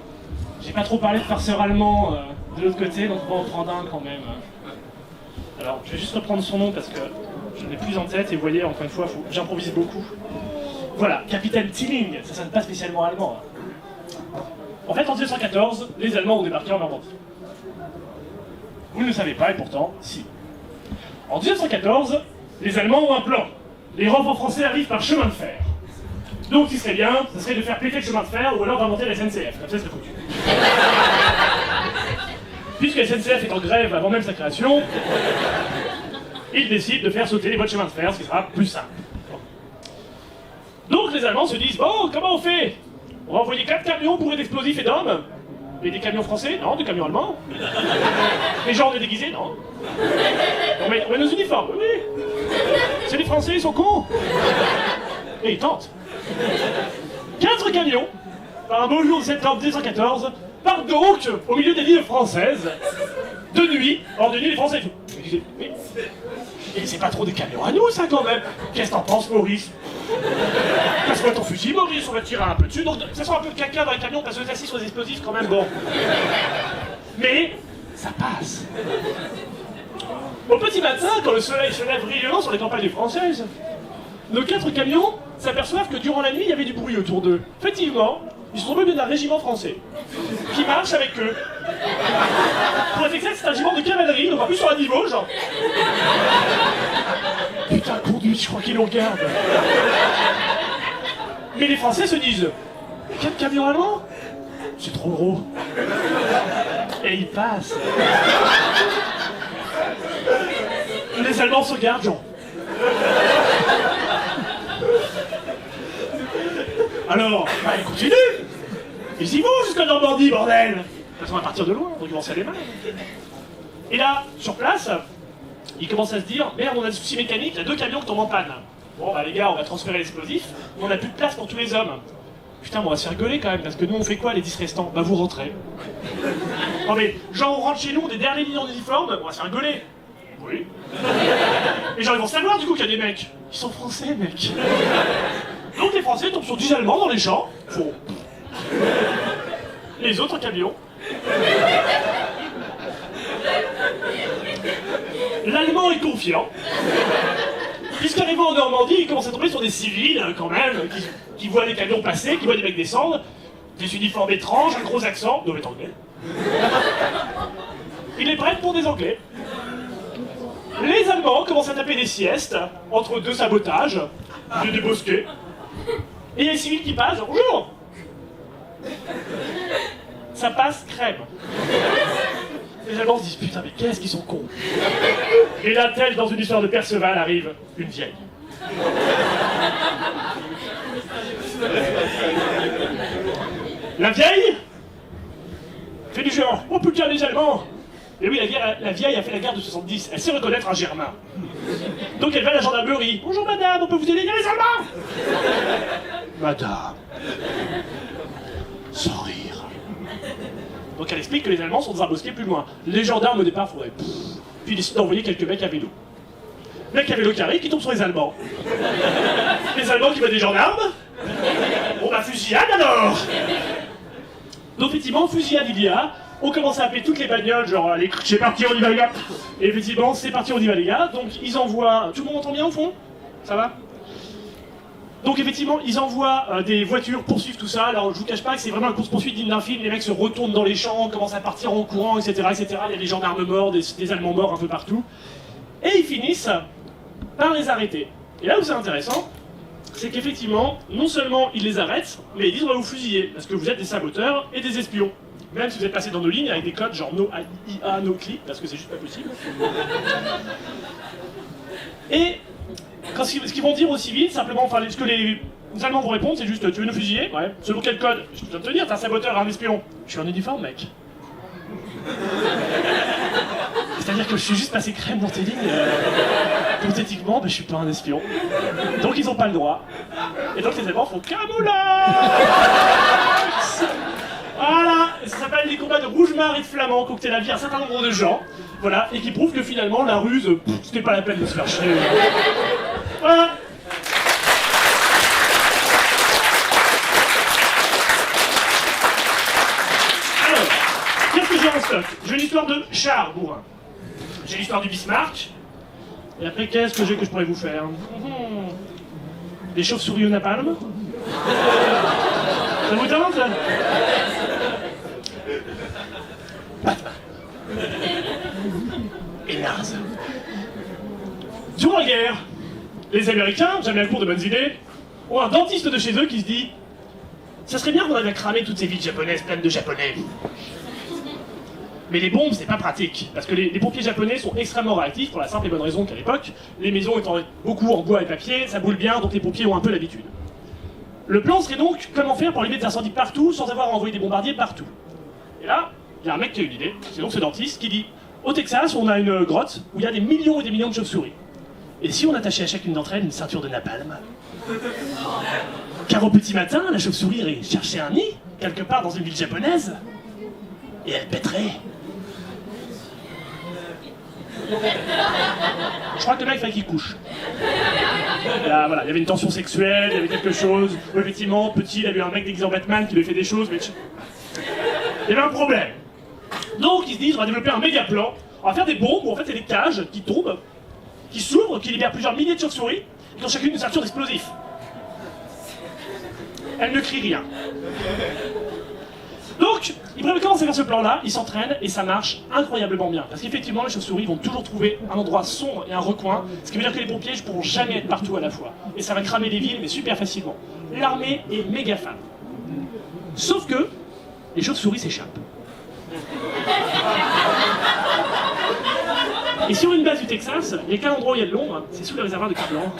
j'ai pas trop parlé de farceur allemand de l'autre côté, donc on va en prendre un quand même. Alors, je vais juste reprendre son nom parce que je ne l'ai plus en tête, et vous voyez, encore une fois, j'improvise beaucoup. Voilà, capitaine Tilling, ça sonne pas spécialement allemand. En fait, en 1914, les Allemands ont débarqué en Normandie. Vous ne le savez pas, et pourtant, si. En 1914, les Allemands ont un plan. Les renforts français arrivent par chemin de fer. Donc, ce qui serait bien, ce serait de faire péter le chemin de fer ou alors d'inventer la SNCF, comme ça c'est foutu. Puisque la SNCF est en grève avant même sa création, ils décident de faire sauter les voies de chemin de fer, ce qui sera plus simple. Donc les Allemands se disent, bon, comment on fait? On va envoyer 4 camions bourrés d'explosifs et d'hommes. Et des camions français? Non, des camions allemands. Les gens, on est déguisés? Non. On met nos uniformes? Oui. C'est les Français, ils sont cons. Et ils tentent. 4 camions, par un beau jour de septembre 1914, partent donc au milieu des lignes françaises, de nuit. Or de nuit, les Français font... Mais c'est pas trop des camions à nous, ça, quand même. Qu'est-ce que t'en penses, Maurice? Passe-moi ton fusil, Maurice, on va tirer un peu dessus. Donc, ça sent un peu de caca dans les camions, parce que les assis sur les explosifs, quand même, bon. Mais, ça passe. Au petit matin, quand le soleil se lève brillamment sur les campagnes françaises, nos 4 camions s'aperçoivent que durant la nuit, il y avait du bruit autour d'eux. Effectivement, ils sont tombés d'un régiment français, qui marche avec eux. Pour être exact, c'est un régiment de cavalerie, donc en plus sur un niveau, genre... Putain, conduite, je crois qu'ils nous regardent. Mais les Français se disent, 4 camions allemands? C'est trop gros. Et ils passent. Les Allemands se regardent, genre... Alors, bah, ils continuent. Ils y vont jusqu'à Normandie, bordel. De toute façon, à partir de loin, donc ils vont se faire les mains. Et là, sur place, ils commencent à se dire, merde, on a des soucis mécaniques, il y a 2 camions qui tombent en panne. Bon, bah les gars, on va transférer l'explosif, mais on n'a plus de place pour tous les hommes. Putain, mais on va se faire gueuler quand même, parce que nous, on fait quoi, les 10 restants? Bah, vous rentrez. Non mais, genre, on rentre chez nous, on est derrière les lignes en uniforme, on va se faire gueuler. Oui. Et genre, ils vont savoir, du coup, qu'il y a des mecs. Ils sont français, mec. Donc les Français tombent sur 10 Allemands dans les champs. Bon. Les autres camions. L'Allemand est confiant. Puisqu'arrivant en Normandie, il commence à tomber sur des civils, quand même, qui voient les camions passer, qui voient des mecs descendre, des uniformes étranges, un gros accent, doivent être anglais. Il est prêt pour des Anglais. Les Allemands commencent à taper des siestes, entre 2 sabotages, de débosqués. Et il y a les civils qui passent, bonjour. Ça passe crème. Les Allemands se disent, putain, mais qu'est-ce qu'ils sont cons. Et là, tel dans une histoire de Perceval, arrive une vieille. La vieille fait du genre, oh putain, les Allemands. Et oui, la vieille a fait la guerre de 70, elle sait reconnaître un Germain. Donc elle va à la gendarmerie. Bonjour madame, on peut vous aider? Il y a les Allemands. Madame. Sans rire. Donc elle explique que les Allemands sont dans un bosquet plus loin. Les gendarmes au départ faudrait... Puis ils décident d'envoyer quelques mecs à vélo. Mecs à vélo qui arrivent, qui tombent sur les Allemands. Les Allemands qui voient des gendarmes. Bon bah fusillade alors. Donc effectivement, fusillade il y a. on commence à appeler toutes les bagnoles, genre allez, c'est parti, on y va les gars. Et effectivement, c'est parti, on y va les gars. Donc ils envoient... Tout le monde entend bien au fond? Ça va? Donc effectivement, ils envoient des voitures poursuivre tout ça. Alors je vous cache pas que c'est vraiment une course-poursuite digne d'un film. Les mecs se retournent dans les champs, commencent à partir en courant, etc. etc. Il y a des gendarmes morts, des Allemands morts un peu partout. Et ils finissent par les arrêter. Et là où c'est intéressant, c'est qu'effectivement, non seulement ils les arrêtent, mais ils disent on va vous fusiller, parce que vous êtes des saboteurs et des espions. Même si vous êtes passé dans nos lignes avec des codes genre no IA, no clip, parce que c'est juste pas possible. Et ce qu'ils vont dire aux civils, simplement, enfin, ce que les Allemands vont répondre, c'est juste tu veux nous fusiller? Ouais. Selon quel code? Je viens de te dire, t'es un saboteur, un espion. Je suis en uniforme, mec. C'est-à-dire que je suis juste passé crème dans tes lignes. Hypothétiquement, je suis pas un espion. Donc ils ont pas le droit. Et donc les Allemands font camouflage. Voilà, et ça s'appelle les combats de Rougemare et de Flamands, qui ont coûté la vie à un certain nombre de gens. Voilà, et qui prouvent que finalement la ruse, c'était pas la peine de se faire chier. Voilà. Alors, qu'est-ce que j'ai en stock? J'ai l'histoire de Char bourrin. J'ai l'histoire du Bismarck. Et après, qu'est-ce que j'ai que je pourrais vous faire? Des chauves-souris au napalm. Ça vous tente là? Batman. Et Nars. Durant la guerre, les Américains, jamais à court de bonnes idées, ont un dentiste de chez eux qui se dit ça serait bien qu'on arrive à cramer toutes ces villes japonaises pleines de japonais. Mais les bombes, c'est pas pratique, parce que les pompiers japonais sont extrêmement réactifs pour la simple et bonne raison qu'à l'époque, les maisons étant beaucoup en bois et papier, ça boule bien, donc les pompiers ont un peu l'habitude. Le plan serait donc comment faire pour allumer des incendies partout sans avoir à envoyer des bombardiers partout. Et là, il y a un mec qui a une idée, c'est donc ce dentiste qui dit au Texas, on a une grotte où il y a des millions et des millions de chauves-souris. Et si on attachait à chacune d'entre elles une ceinture de napalm? Car au petit matin, la chauve-souris irait chercher un nid, quelque part dans une ville japonaise, et elle pèterait. Je crois que le mec fallait qu'il couche. Là, voilà, il y avait une tension sexuelle, il y avait quelque chose. Où effectivement, petit, il a eu un mec déguisé en Batman qui lui a fait des choses, mais il y avait un problème. Donc ils se disent, on va développer un méga plan, on va faire des bombes où en fait c'est des cages qui tombent, qui s'ouvrent, qui libèrent plusieurs milliers de chauves-souris, et qui ont chacune une ceinture d'explosifs. Elles ne crient rien. Donc, ils prévoient commencer à faire ce plan-là, ils s'entraînent et ça marche incroyablement bien. Parce qu'effectivement, les chauves-souris vont toujours trouver un endroit sombre et un recoin, ce qui veut dire que les pompiers ne pourront jamais être partout à la fois. Et ça va cramer les villes, mais super facilement. L'armée est méga fan. Sauf que, les chauves-souris s'échappent. Et sur une base du Texas, il n'y a qu'un endroit où il y a de l'ombre, c'est sous le réservoir de Carblanc.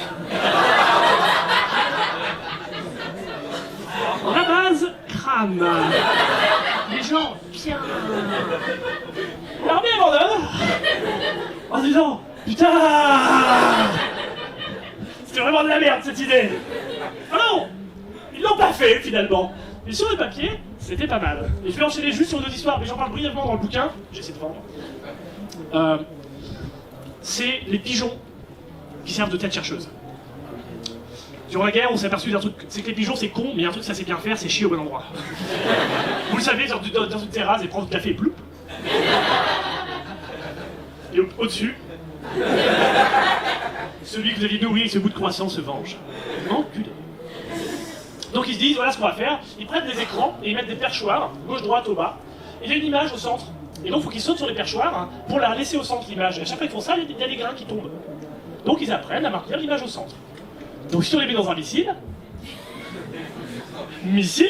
La base crame. Les gens, bien. L'armée abandonne en se disant putain, c'était vraiment de la merde cette idée. Ah non, ils l'ont pas fait finalement. Mais sur le papier, c'était pas mal. Et je vais enchaîner juste sur une autre histoire, mais j'en parle brièvement dans le bouquin. J'essaie de vendre. C'est les pigeons qui servent de tête chercheuse. Durant la guerre, on s'est aperçu d'un truc, c'est que les pigeons c'est con, mais il y a un truc que ça sait bien faire, c'est chier au bon endroit. Vous le savez, dans une terrasse, ils prennent du café et ploup. Et au-dessus, celui que vous aviez nourri avec ce bout de croissant se venge. Enculé. Donc ils se disent, voilà ce qu'on va faire, ils prennent des écrans et ils mettent des perchoirs, gauche-droite au bas, et il y a une image au centre. Et donc il faut qu'ils sautent sur les perchoirs pour la laisser au centre l'image. Et à chaque fois qu'ils font ça, il y a des grains qui tombent. Donc ils apprennent à maintenir l'image au centre. Donc si on les met dans un missile guidé.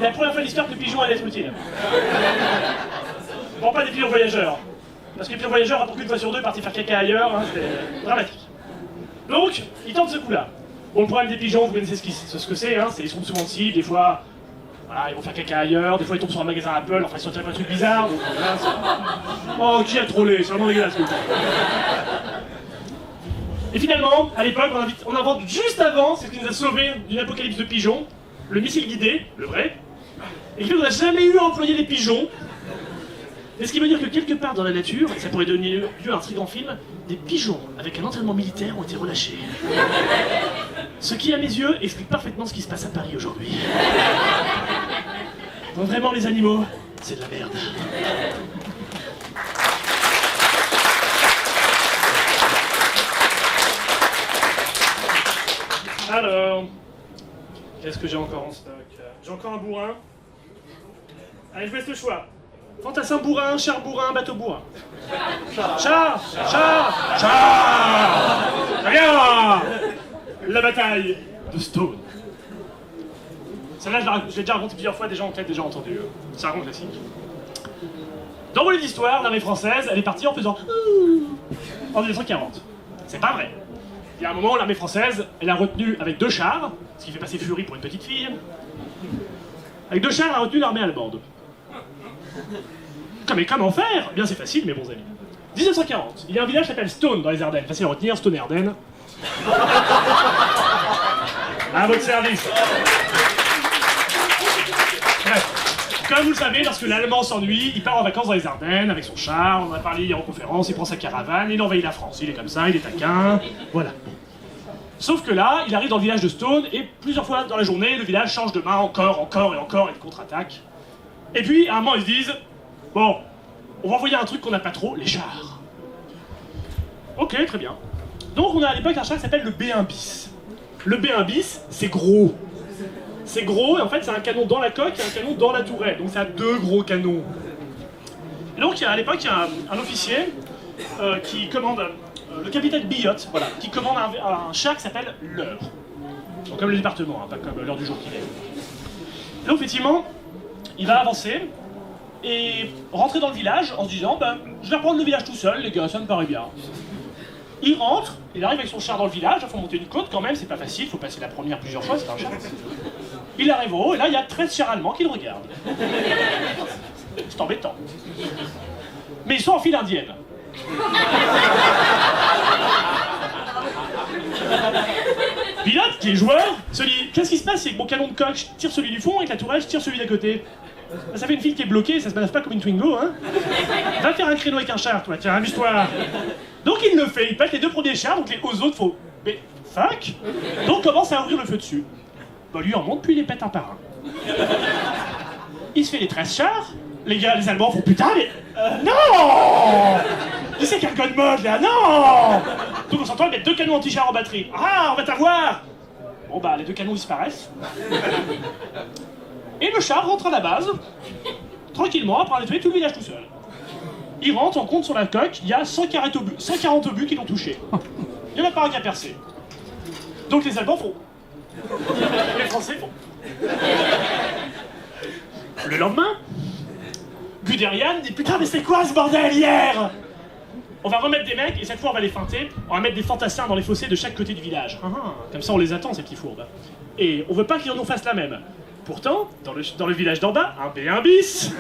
La première fois de l'histoire que le pigeon allait être utile. Bon, pas des pigeons voyageurs. Parce que les pigeons voyageurs, après qu'une fois sur deux, partent faire caca ailleurs, hein, c'était dramatique. Donc, ils tentent ce coup-là. Bon, le problème des pigeons, vous connaissez ce que c'est, hein, c'est qu'ils sont souvent de cible, des fois, voilà, ils vont faire caca ailleurs, des fois ils tombent sur un magasin Apple, enfin ils sont un truc bizarre, donc voilà, oh, qui a trollé, c'est vraiment dégueulasse. Et finalement, à l'époque, on invente juste avant, c'est ce qui nous a sauvés d'une apocalypse de pigeons, le missile guidé, le vrai, et qui fait qu'on n'a jamais eu à employer les pigeons. Et ce qui veut dire que quelque part dans la nature, et ça pourrait donner lieu à un très grand film, des pigeons avec un entraînement militaire ont été relâchés. Ce qui, à mes yeux, explique parfaitement ce qui se passe à Paris aujourd'hui. Donc vraiment, les animaux, c'est de la merde. Alors, qu'est-ce que j'ai encore en stock? J'ai encore un bourrin. Allez, je vous laisse le choix. Fantassin bourrin, char bourrin, bateau bourrin. Char. Rien. La bataille de Stone. Celle-là, je l'ai déjà raconté plusieurs fois, des gens ont peut-être déjà entendu. C'est un grand classique. Dans mon livre d'histoire, l'armée française, elle est partie en faisant en 1940. C'est pas vrai. Il y a un moment, l'armée française, elle a retenu avec 2 chars, ce qui fait passer Fury pour une petite fille. Avec 2 chars, elle a retenu l'armée allemande. Mais comment faire? Bien, c'est facile, mes bons amis. 1940, il y a un village qui s'appelle Stone dans les Ardennes. Facile à retenir, Stone et Ardennes. À votre service. Bref, comme vous le savez, lorsque l'Allemand s'ennuie, il part en vacances dans les Ardennes avec son char, on en a parlé hier en conférence, il prend sa caravane, il envahit la France. Il est comme ça, il est taquin, voilà. Sauf que là, il arrive dans le village de Stone, et plusieurs fois dans la journée, le village change de main encore, et il contre-attaque. Et puis, à un moment, ils se disent, bon, on va envoyer un truc qu'on n'a pas trop, les chars. Ok, très bien. Donc on a à l'époque un char qui s'appelle le B1 bis. Le B1 bis, c'est gros. C'est gros, et en fait c'est un canon dans la coque et un canon dans la tourelle. Donc ça a 2 gros canons. Et donc à l'époque, il y a un officier qui commande, le capitaine Billotte, voilà, qui commande un char qui s'appelle l'heure. Donc comme le département, hein, pas comme l'heure du jour qu'il est. Donc effectivement, il va avancer et rentrer dans le village en se disant je vais reprendre le village tout seul, les gars, ça me paraît bien. Il rentre, il arrive avec son char dans le village, il faut monter une côte quand même, c'est pas facile, il faut passer la première plusieurs fois, c'est un char. Il arrive en haut, et là il y a 13 chars allemands qui le regardent. C'est embêtant. Mais ils sont en file indienne. Pilote, qui est joueur, se dit qu'est-ce qui se passe? C'est que mon canon de coque, je tire celui du fond, et que la tourelle, je tire celui d'à côté. Ça fait une file qui est bloquée, ça se balance pas comme une Twingo, hein. Va faire un créneau avec un char, toi, tiens, amuse-toi. Donc il le fait, il pète les 2 premiers chars, donc les autres font mais fuck. Donc commence à ouvrir le feu dessus. Bah lui en monte, puis il les pète un par un. Il se fait les 13 chars, les gars, les Allemands font putain mais... non. C'est quel code mode là, non. Donc on s'entend, ils mettent 2 canons anti-chars en batterie. Ah, on va t'avoir. Bon bah les 2 canons disparaissent. Et le char rentre à la base, tranquillement, après avoir nettoyé tout le village tout seul. Il rentre, on compte sur la coque, il y a 140 obus qui l'ont touché. Il n'y en a pas un qui a percé. Donc les Allemands font. Les Français font. Le lendemain, Guderian dit putain mais c'est quoi ce bordel hier? On va remettre des mecs et cette fois on va les feinter, on va mettre des fantassins dans les fossés de chaque côté du village. Comme ça on les attend ces petits fourbes. Et on veut pas qu'ils en nous fassent la même. Pourtant, dans le village d'en bas, un B1 bis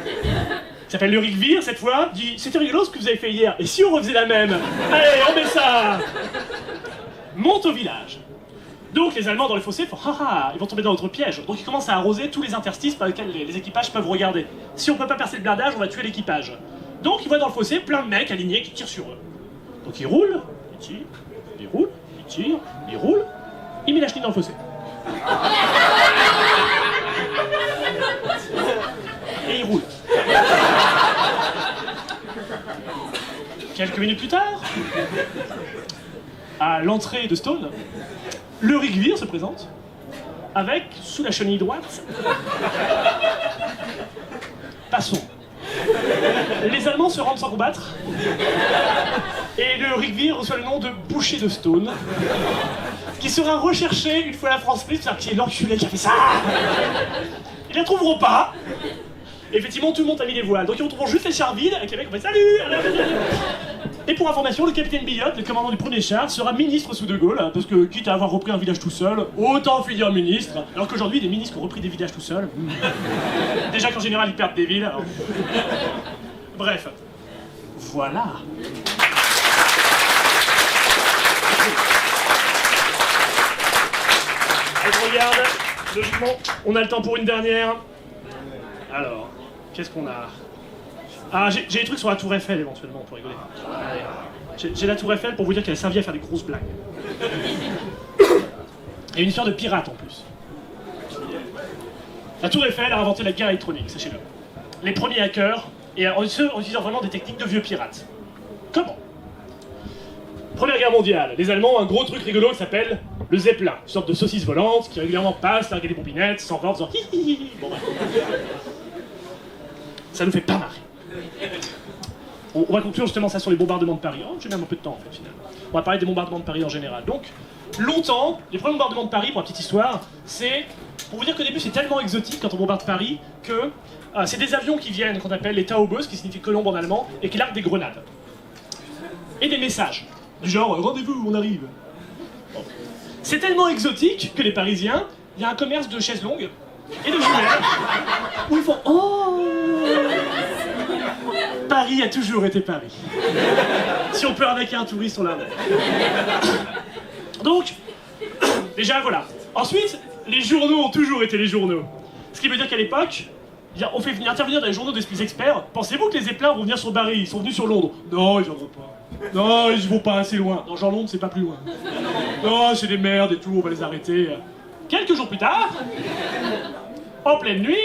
qui s'appelle le Rigvir, cette fois, dit « C'était rigolo ce que vous avez fait hier, et si on refaisait la même? Allez, on met ça !» Monte au village. Donc les Allemands dans les fossés font « Haha, ils vont tomber dans notre piège !» Donc ils commencent à arroser tous les interstices par lesquels les équipages peuvent regarder. Si on peut pas percer le blindage, on va tuer l'équipage. Donc ils voient dans le fossé plein de mecs alignés qui tirent sur eux. Donc ils roulent, ils tirent, ils roulent, ils tirent, ils roulent, ils mettent la chenille dans le fossé. Et il roule. Quelques minutes plus tard, à l'entrée de Stone, le Rigvir se présente avec, sous la chenille droite, passons. Les Allemands se rendent sans combattre et le Rigvir reçoit le nom de boucher de Stone, qui sera recherché une fois la France prise, c'est-à-dire qui est l'enculé qui a fait ça. Ils la trouveront pas. Et effectivement, tout le monde a mis les voiles. Donc ils retrouveront juste les chars vides avec les mecs qui font salut. Et pour information, le capitaine Billotte, le commandant du premier char, sera ministre sous De Gaulle, parce que quitte à avoir repris un village tout seul, autant finir ministre. Alors qu'aujourd'hui, des ministres qui ont repris des villages tout seuls. Déjà qu'en général, ils perdent des villes. Alors... Bref. Voilà. Allez, je regarde. Logiquement, on a le temps pour une dernière. Alors, qu'est-ce qu'on a? Ah, j'ai des trucs sur la Tour Eiffel éventuellement pour rigoler. J'ai la Tour Eiffel pour vous dire qu'elle a servi à faire des grosses blagues. Et une histoire de pirate en plus. La Tour Eiffel a inventé la guerre électronique, sachez-le. Les premiers hackers, et en utilisant vraiment des techniques de vieux pirates. Comment? Première guerre mondiale, les Allemands ont un gros truc rigolo qui s'appelle le Zeppelin, une sorte de saucisse volante qui régulièrement passe, larguer des bombinettes, s'en va en faisant hi hi hi. Bon, bref. Ça nous fait pas marrer. On va conclure justement ça sur les bombardements de Paris. Oh, j'ai même un peu de temps en fait finalement. On va parler des bombardements de Paris en général. Donc, longtemps, les premiers bombardements de Paris, pour la petite histoire, c'est pour vous dire qu'au début c'est tellement exotique quand on bombarde Paris que c'est des avions qui viennent, qu'on appelle les Taubes, qui signifie colombe en allemand, et qui larguent des grenades. Et des messages, du genre rendez-vous, on arrive. Bon. C'est tellement exotique que les Parisiens, il y a un commerce de chaises longues et de jumelles où ils font oh Paris a toujours été Paris. Si on peut arnaquer un touriste, on l'arnaque. Donc, déjà voilà. Ensuite, les journaux ont toujours été les journaux. Ce qui veut dire qu'à l'époque, on fait venir intervenir dans les journaux d'esprits experts. Pensez-vous que les Zeppelins vont venir sur Paris? Ils sont venus sur Londres. Non, ils viendront pas. Non, ils vont pas assez loin. Non, genre Londres, c'est pas plus loin. Non, c'est des merdes et tout, on va les arrêter. Quelques jours plus tard, en pleine nuit,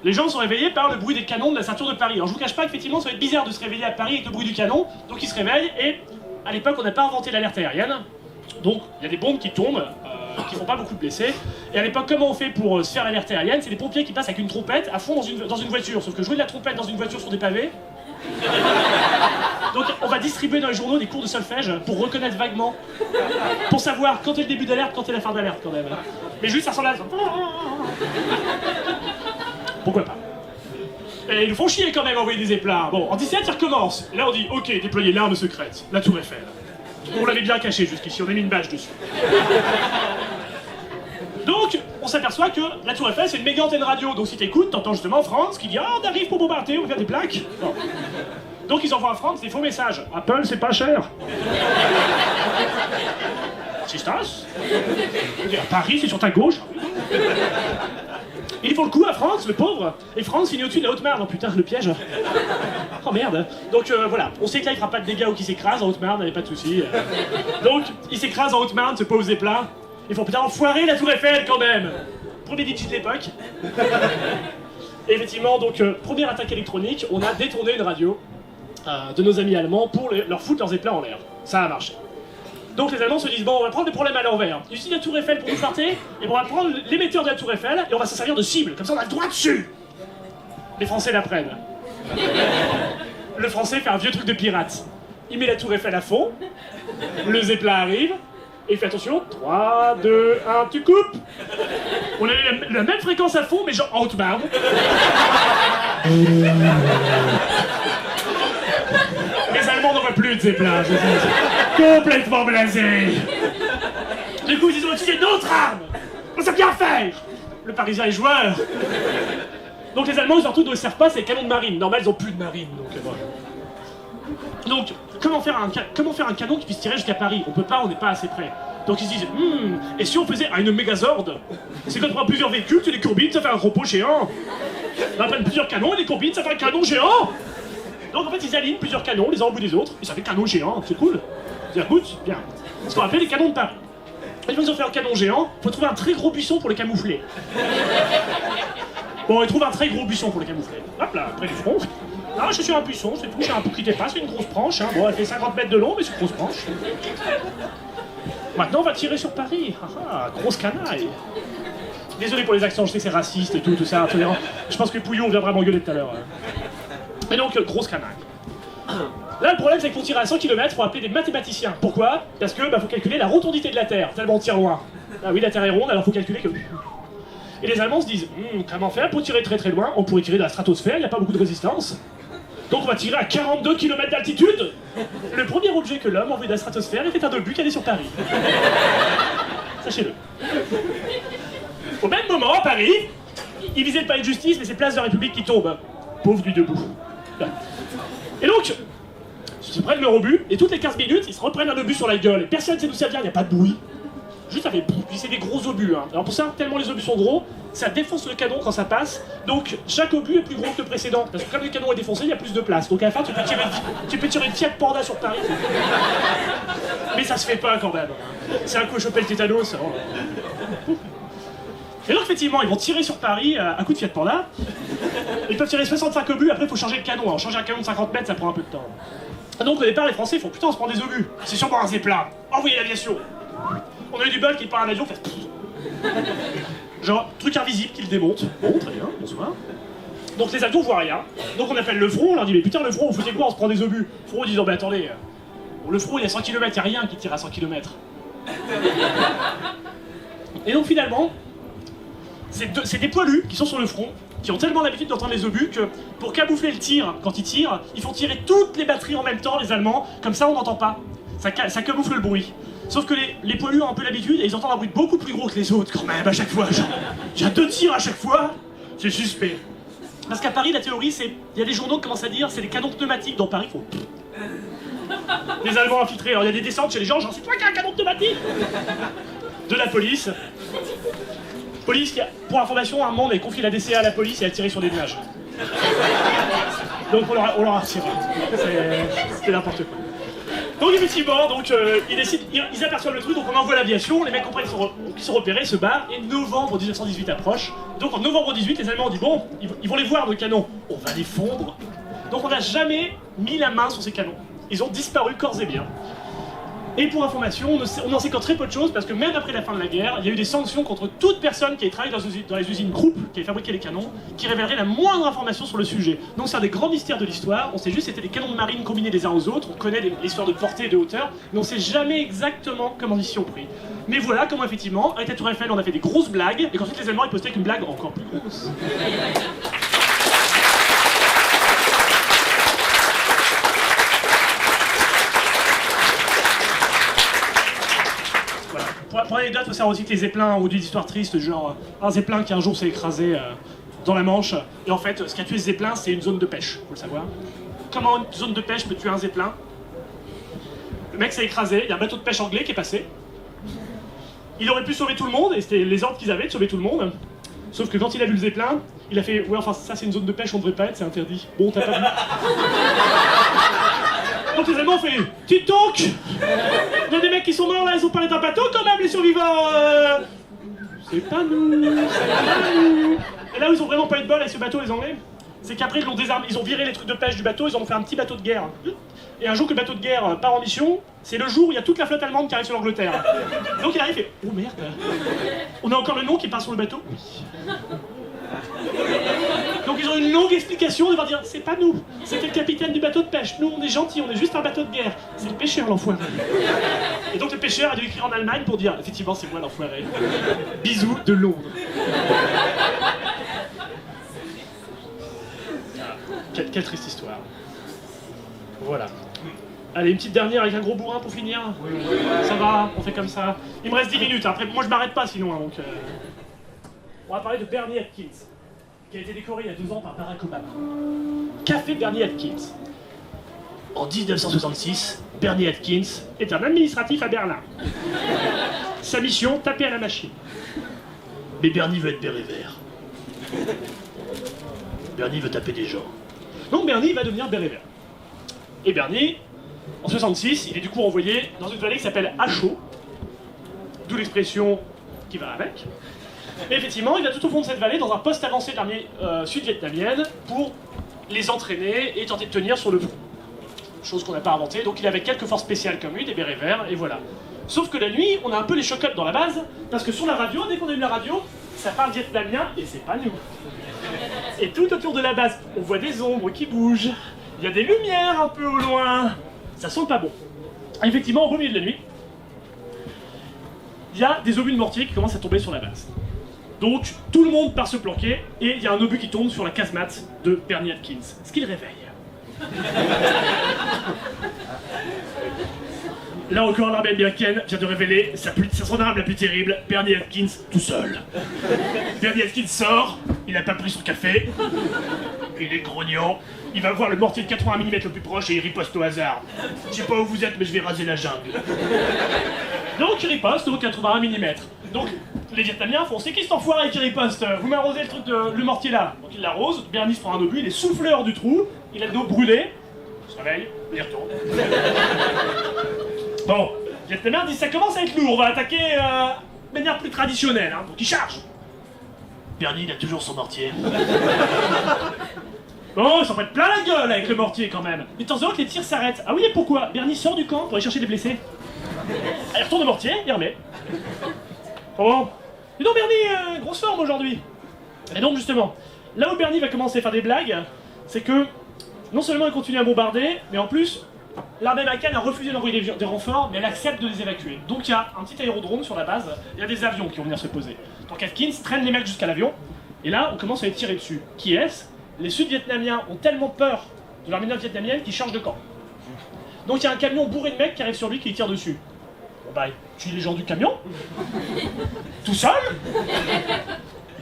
les gens sont réveillés par le bruit des canons de la ceinture de Paris. Alors je vous cache pas qu'effectivement ça va être bizarre de se réveiller à Paris avec le bruit du canon, donc ils se réveillent et à l'époque on n'a pas inventé l'alerte aérienne, donc il y a des bombes qui tombent, qui font pas beaucoup de blessés, et à l'époque comment on fait pour se faire l'alerte aérienne? C'est des pompiers qui passent avec une trompette à fond dans une voiture, sauf que jouer de la trompette dans une voiture sur des pavés... Donc on va distribuer dans les journaux des cours de solfège pour reconnaître vaguement, pour savoir quand est le début d'alerte, quand est la fin d'alerte quand même. Mais juste ça ressemble à ça. Pourquoi pas? Et ils nous font chier quand même envoyer des éplats. Bon, en 17 ils recommencent. Là on dit ok, déployer l'arme secrète, la Tour Eiffel. On l'avait bien caché jusqu'ici, on a mis une bâche dessus. Donc, on s'aperçoit que la Tour Eiffel c'est une méga antenne radio, donc si t'écoutes, t'entends justement France qui dit ah on arrive pour bombarder, on va faire des plaques. Bon. Donc ils envoient à France des faux messages. Apple c'est pas cher. Sistas. Paris c'est sur ta gauche. Ils font le coup à France, le pauvre. Et France finit au-dessus de la Haute-Marne. Oh putain, le piège. Oh merde. Donc voilà, on sait que là il fera pas de dégâts ou qu'il s'écrase en Haute-Marne, n'avez pas de soucis. Donc il s'écrase en Haute-Marne, ce pauvre Zeppelin. Ils font putain enfoirer la Tour Eiffel quand même. Premier DJ de l'époque. Et effectivement, donc première attaque électronique, on a détourné une radio de nos amis allemands pour leur foutre leurs éplats en l'air. Ça a marché. Donc les Allemands se disent bon on va prendre des problèmes à l'envers. Ils utilisent la Tour Eiffel pour nous farter, et on va prendre l'émetteur de la Tour Eiffel et on va s'en servir de cible, comme ça on a le droit dessus. Les Français l'apprennent. Le Français fait un vieux truc de pirate. Il met la Tour Eiffel à fond, le Zeppelin arrive, et il fait attention, 3, 2, 1, tu coupes. On avait la même fréquence à fond, mais genre en Haute-Marne. Les Allemands n'en veulent plus de Zeppelin, je dis. Complètement blasés. Du coup, ils ont utilisé d'autres armes. On sait bien faire. Le Parisien est joueur. Donc les Allemands, ils surtout ne servent pas ces canons de marine. Normal, ils n'ont plus de marine, donc voilà. Donc, comment faire un canon qui puisse tirer jusqu'à Paris? On peut pas, on n'est pas assez près. Donc ils se disent, et si on faisait une mégazorde? C'est quand on prend plusieurs véhicules, c'est des courbines, ça fait un repos géant. On prend plusieurs canons et des courbines, ça fait un canon géant. Donc en fait, ils alignent plusieurs canons, les uns au bout des autres, et ça fait canon géant, c'est cool. C'est écoute, bien. Ce qu'on appelle les canons de Paris. Et quand ils ont fait un canon géant, faut trouver un très gros buisson pour le camoufler. Bon, ils trouvent un très gros buisson pour le camoufler. Hop là, près du front. Ah, je suis sur un buisson, c'est tout, j'ai un peu qui dépasse, c'est une grosse branche. Hein. Bon, elle fait 50 mètres de long, mais c'est une grosse branche. Maintenant, on va tirer sur Paris. Ah, grosse canaille. Désolé pour les accents, je sais que c'est raciste et tout ça. Je pense que Pouillon viendra m'engueuler tout à l'heure. Et donc, grosse canaille. Là, le problème, c'est qu'il faut tirer à 100 km, il faut appeler des mathématiciens. Pourquoi? Parce que faut calculer la rotondité de la Terre, tellement on tire loin. Ah oui, la Terre est ronde, alors il faut calculer que... Et les Allemands se disent, comment faire pour tirer très très loin? On pourrait tirer de la stratosphère, il n'y a pas beaucoup de résistance. Donc on va tirer à 42 km d'altitude. Le premier objet que l'homme envoie de la stratosphère était un obus calé sur Paris. Sachez-le. Au même moment, à Paris, il visait le palais de justice, mais c'est Place de la République qui tombe. Pauvre du debout. Et donc, ils se prennent leur obus, et toutes les 15 minutes, ils se reprennent un obus sur la gueule. Et personne ne sait d'où ça vient, il n'y a pas de bruit. Juste ça fait boum, puis c'est des gros obus. Hein. Alors pour ça, tellement les obus sont gros, ça défonce le canon quand ça passe. Donc chaque obus est plus gros que le précédent. Parce que comme le canon est défoncé, il y a plus de place. Donc à la fin, tu peux tirer une Fiat Panda sur Paris. Mais ça se fait pas quand même. C'est un coup choper le tétanos. Et donc effectivement, ils vont tirer sur Paris à coup de Fiat Panda. Ils peuvent tirer 65 obus, après il faut changer le canon. Alors changer un canon de 50 mètres, ça prend un peu de temps. Donc au départ, les Français font putain, on se prend des obus. C'est sûrement un zeppelin. Envoyez l'aviation. On a eu du bol qui part un avion, fait... Genre, truc invisible qui le démonte. Bon, très bien, bonsoir. Donc les avions voient rien. Donc on appelle le front, on leur dit mais putain le front, vous foutez quoi, on se prend des obus. Le front disant bah attendez, le front il est à 100 km, il y a rien qui tire à 100 km. Et donc finalement, c'est des poilus qui sont sur le front, qui ont tellement l'habitude d'entendre les obus que pour camoufler le tir, quand ils tirent, ils font tirer toutes les batteries en même temps, les Allemands, comme ça on n'entend pas. Ça camoufle le bruit. Sauf que les poilus ont un peu l'habitude et ils entendent un bruit beaucoup plus gros que les autres quand même à chaque fois. Genre, il y a 2 tirs à chaque fois, c'est suspect. Parce qu'à Paris, la théorie, c'est... Il y a des journaux qui commencent à dire c'est des canons pneumatiques dans Paris, faut... Les Allemands infiltrés, alors il y a des descentes chez les gens, genre c'est toi qui as un canon pneumatique. De la police. Police qui a, pour information, un monde a confié la DCA à la police et a tiré sur des nuages. Donc on leur a retiré. C'était n'importe quoi. Donc effectivement, ils aperçoivent le truc, donc on envoie l'aviation, les mecs comprennent qu'ils sont repérés, se barrent, et novembre 1918 approche. Donc en novembre 18, les Allemands ont dit bon, ils vont les voir nos canons, on va les fondre. Donc on n'a jamais mis la main sur ces canons. Ils ont disparu corps et biens. Et pour information, on n'en sait que très peu de choses, parce que même après la fin de la guerre, il y a eu des sanctions contre toute personne qui avait travaillé dans les usines Krupp, qui avait fabriqué les canons, qui révéleraient la moindre information sur le sujet. Donc c'est un des grands mystères de l'histoire, on sait juste que c'était des canons de marine combinés les uns aux autres, on connaît l'histoire de portée et de hauteur, mais on sait jamais exactement comment ils s'y ont pris. Mais voilà comment effectivement, avec la Tour Eiffel, on a fait des grosses blagues, et qu'ensuite les Allemands ils postaient avec une blague encore plus grosse. Pour l'anecdote, il faut savoir aussi que les zeppelins ont des histoires tristes, genre un zeppelin qui un jour s'est écrasé dans la Manche, et en fait, ce qui a tué ce zeppelin, c'est une zone de pêche, faut le savoir. Comment une zone de pêche peut tuer un zeppelin? Le mec s'est écrasé, il y a un bateau de pêche anglais qui est passé. Il aurait pu sauver tout le monde, et c'était les ordres qu'ils avaient de sauver tout le monde. Sauf que quand il a vu le zeppelin, il a fait « Ouais, enfin, ça c'est une zone de pêche, on devrait pas être, c'est interdit. » Bon, t'as pas vu. Donc les Allemands ont fait « Dites donc, il y a des mecs qui sont morts là, ils ont parlé d'un bateau quand même, les survivants C'est pas nous, c'est pas nous. » Et là où ils ont vraiment pas eu de bol avec ce bateau, les Anglais, c'est qu'après ils l'ont désarmé, ils ont viré les trucs de pêche du bateau, ils en ont fait un petit bateau de guerre. Et un jour que le bateau de guerre part en mission, c'est le jour où il y a toute la flotte allemande qui arrive sur l'Angleterre. Donc il arrive et fait « Oh merde, on a encore le nom qui part sur le bateau ?» Donc ils ont une longue explication, ils vont dire c'est pas nous, c'était le capitaine du bateau de pêche, nous on est gentils, on est juste un bateau de guerre, c'est le pêcheur l'enfoiré. Et donc le pêcheur a dû écrire en Allemagne pour dire effectivement c'est moi l'enfoiré. Bisous de Londres. Quelle triste histoire. Voilà. Allez, une petite dernière avec un gros bourrin pour finir. Ça va, on fait comme ça. Il me reste 10 minutes, après moi je m'arrête pas sinon, hein, donc... On va parler de Bernie Atkins, qui a été décoré il y a 2 ans par Barack Obama. Qu'a fait Bernie Atkins? En 1966, Bernie Atkins est un administratif à Berlin. Sa mission, taper à la machine. Mais Bernie veut être béret vert. Bernie veut taper des gens. Donc Bernie va devenir béret vert. Et Bernie, en 66, il est du coup envoyé dans une vallée qui s'appelle Acho, d'où l'expression qui va avec. Et effectivement, il va tout au fond de cette vallée, dans un poste avancé de l'armée sud-vietnamienne, pour les entraîner et tenter de tenir sur le front. Chose qu'on n'a pas inventée, donc il avait quelques forces spéciales comme lui, des bérets verts, et voilà. Sauf que la nuit, on a un peu les choc-ups dans la base, parce que sur la radio, dès qu'on allume la radio, ça parle vietnamien, et c'est pas nous. Et tout autour de la base, on voit des ombres qui bougent, il y a des lumières un peu au loin, ça sent pas bon. Et effectivement, au beau milieu de la nuit, il y a des obus de mortier qui commencent à tomber sur la base. Donc, tout le monde part se planquer, et il y a un obus qui tombe sur la casemate de Bernie Atkins, ce qui le réveille. Là encore, l'armée américaine vient de révéler son arme la plus terrible, Bernie Atkins tout seul. Bernie Atkins sort, il n'a pas pris son café, il est grognon, il va voir le mortier de 80 mm le plus proche et il riposte au hasard. Je sais pas où vous êtes, mais je vais raser la jungle. Donc il riposte au 81 mm. Donc les Vietnamiens font, c'est qui cet enfoiré qui riposte? Vous m'arrosez le truc le mortier là. Donc il l'arrose, Bernie se prend un obus, il est soufflé hors du trou, il a le dos brûlé, il se réveille, il y retourne. Bon, Vietnamiens disent ça commence à être lourd, on va attaquer de manière plus traditionnelle, hein, donc ils chargent. Bernie, il a toujours son mortier. Bon, ils s'en prennent plein la gueule avec le mortier quand même. Mais de temps en temps, les tirs s'arrêtent. Ah oui, et pourquoi? Bernie sort du camp pour aller chercher des blessés. Il retourne au mortier, il remet. Bon. Dis donc Bernie, grosse forme aujourd'hui. Et donc justement, là où Bernie va commencer à faire des blagues, c'est que non seulement il continue à bombarder, mais en plus, l'armée américaine a refusé d'envoyer des renforts, mais elle accepte de les évacuer. Donc il y a un petit aérodrome sur la base, il y a des avions qui vont venir se poser. Donc Atkins traîne les mecs jusqu'à l'avion, et là on commence à les tirer dessus. Qui est-ce? Les Sud-Vietnamiens ont tellement peur de l'armée vietnamienne qu'ils changent de camp. Donc il y a un camion bourré de mecs qui arrive sur lui qui les tire dessus. Bon bah, il tue les gens du camion. Tout seul.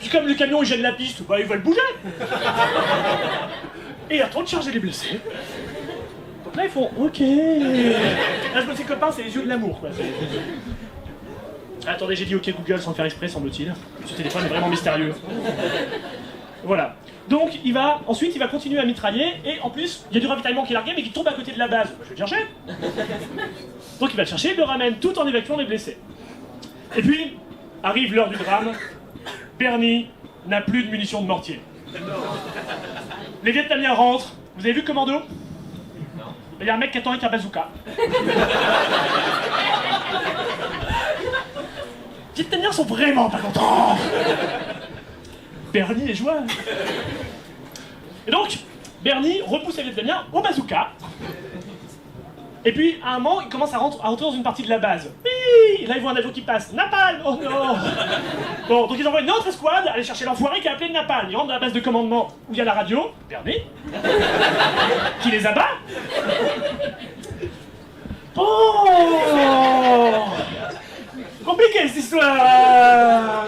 Puis comme le camion il gêne la piste, bah ils veulent bouger. Et il attend de charger les blessés. Donc là ils font ok. Là je me dis copain, c'est les yeux de l'amour quoi. Attendez, j'ai dit ok Google sans le faire exprès semble-t-il. Ce téléphone est vraiment mystérieux. Voilà. Donc ensuite il va continuer à mitrailler et en plus il y a du ravitaillement qui est largué mais qui tombe à côté de la base. Je vais le chercher. Donc il va le chercher, il le ramène tout en évacuant les blessés. Et puis arrive l'heure du drame. Bernie n'a plus de munitions de mortier. Les Vietnamiens rentrent. Vous avez vu le commando? Il y a un mec qui attend avec un bazooka. Les Vietnamiens sont vraiment pas contents. Bernie est joueur. Et donc, Bernie repousse les Vietnamiens au bazooka. Et puis, à un moment, il commence à rentrer dans une partie de la base. Oui, là, il voit un avion qui passe. Napalm! Oh non! Bon, donc ils envoient une autre escouade aller chercher l'enfoiré qui a appelé Napalm. Ils rentrent dans la base de commandement où il y a la radio. Bernie. Qui les abat. Oh! Compliqué cette histoire!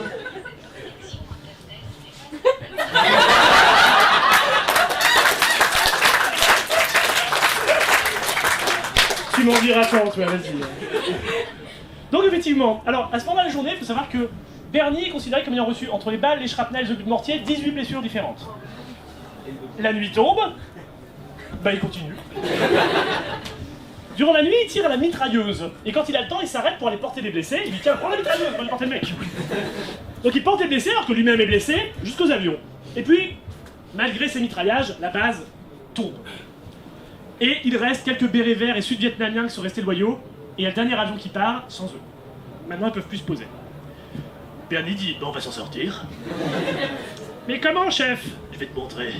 Tu m'en diras tant, toi, vas-y. Donc effectivement, alors à ce moment de la journée, il faut savoir que Bernie est considéré comme ayant reçu entre les balles, les shrapnels et les obus de mortier 18 blessures différentes. La nuit tombe, bah il continue. Durant la nuit, il tire à la mitrailleuse. Et quand il a le temps, il s'arrête pour aller porter des blessés. Il dit tiens, prends la mitrailleuse, on va aller porter le mec. Donc il porte des blessés alors que lui-même est blessé, jusqu'aux avions. Et puis, malgré ces mitraillages, la base tombe. Et il reste quelques bérets verts et sud-vietnamiens qui sont restés loyaux, et il y a le dernier avion qui part sans eux. Maintenant, ils peuvent plus se poser. Bernie dit, bon, on va s'en sortir. Mais comment, chef? Je vais te montrer.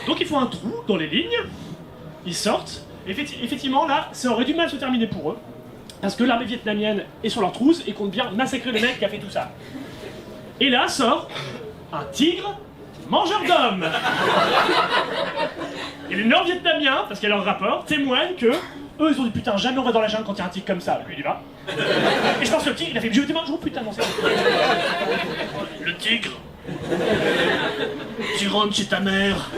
Donc ils font un trou dans les lignes, ils sortent, et effectivement, là, ça aurait dû mal se terminer pour eux, parce que l'armée vietnamienne est sur leur trousse et compte bien massacrer le mec qui a fait tout ça. Et là sort un tigre mangeur d'hommes. Et les Nord-Vietnamiens, parce qu'il y a leur rapport, témoignent que eux ils ont dit putain jamais on va dans la jungle quand il y a un tigre comme ça. Lui il y va. Et je pense que le tigre il a fait je vais te manger, putain non c'est le tigre. Tu rentres chez ta mère.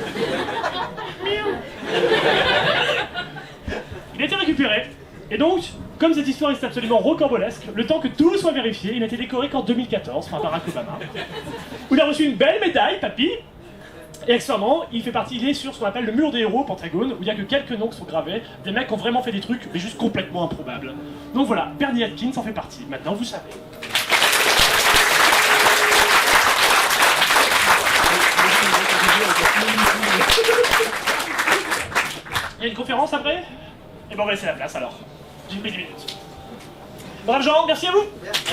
Il a été récupéré. Et donc, comme cette histoire est absolument rocambolesque, le temps que tout soit vérifié, il a été décoré qu'en 2014 par Barack Obama, où il a reçu une belle médaille, papy, et accessoirement, il est sur ce qu'on appelle le mur des héros au Pentagone, où il n'y a que quelques noms qui sont gravés, des mecs qui ont vraiment fait des trucs, mais juste complètement improbables. Donc voilà, Bernie Atkins en fait partie. Maintenant, vous savez. Il y a une conférence après? Et ben on va laisser la place alors. J'ai pris 10 minutes. Brave Jean, merci à vous. Merci.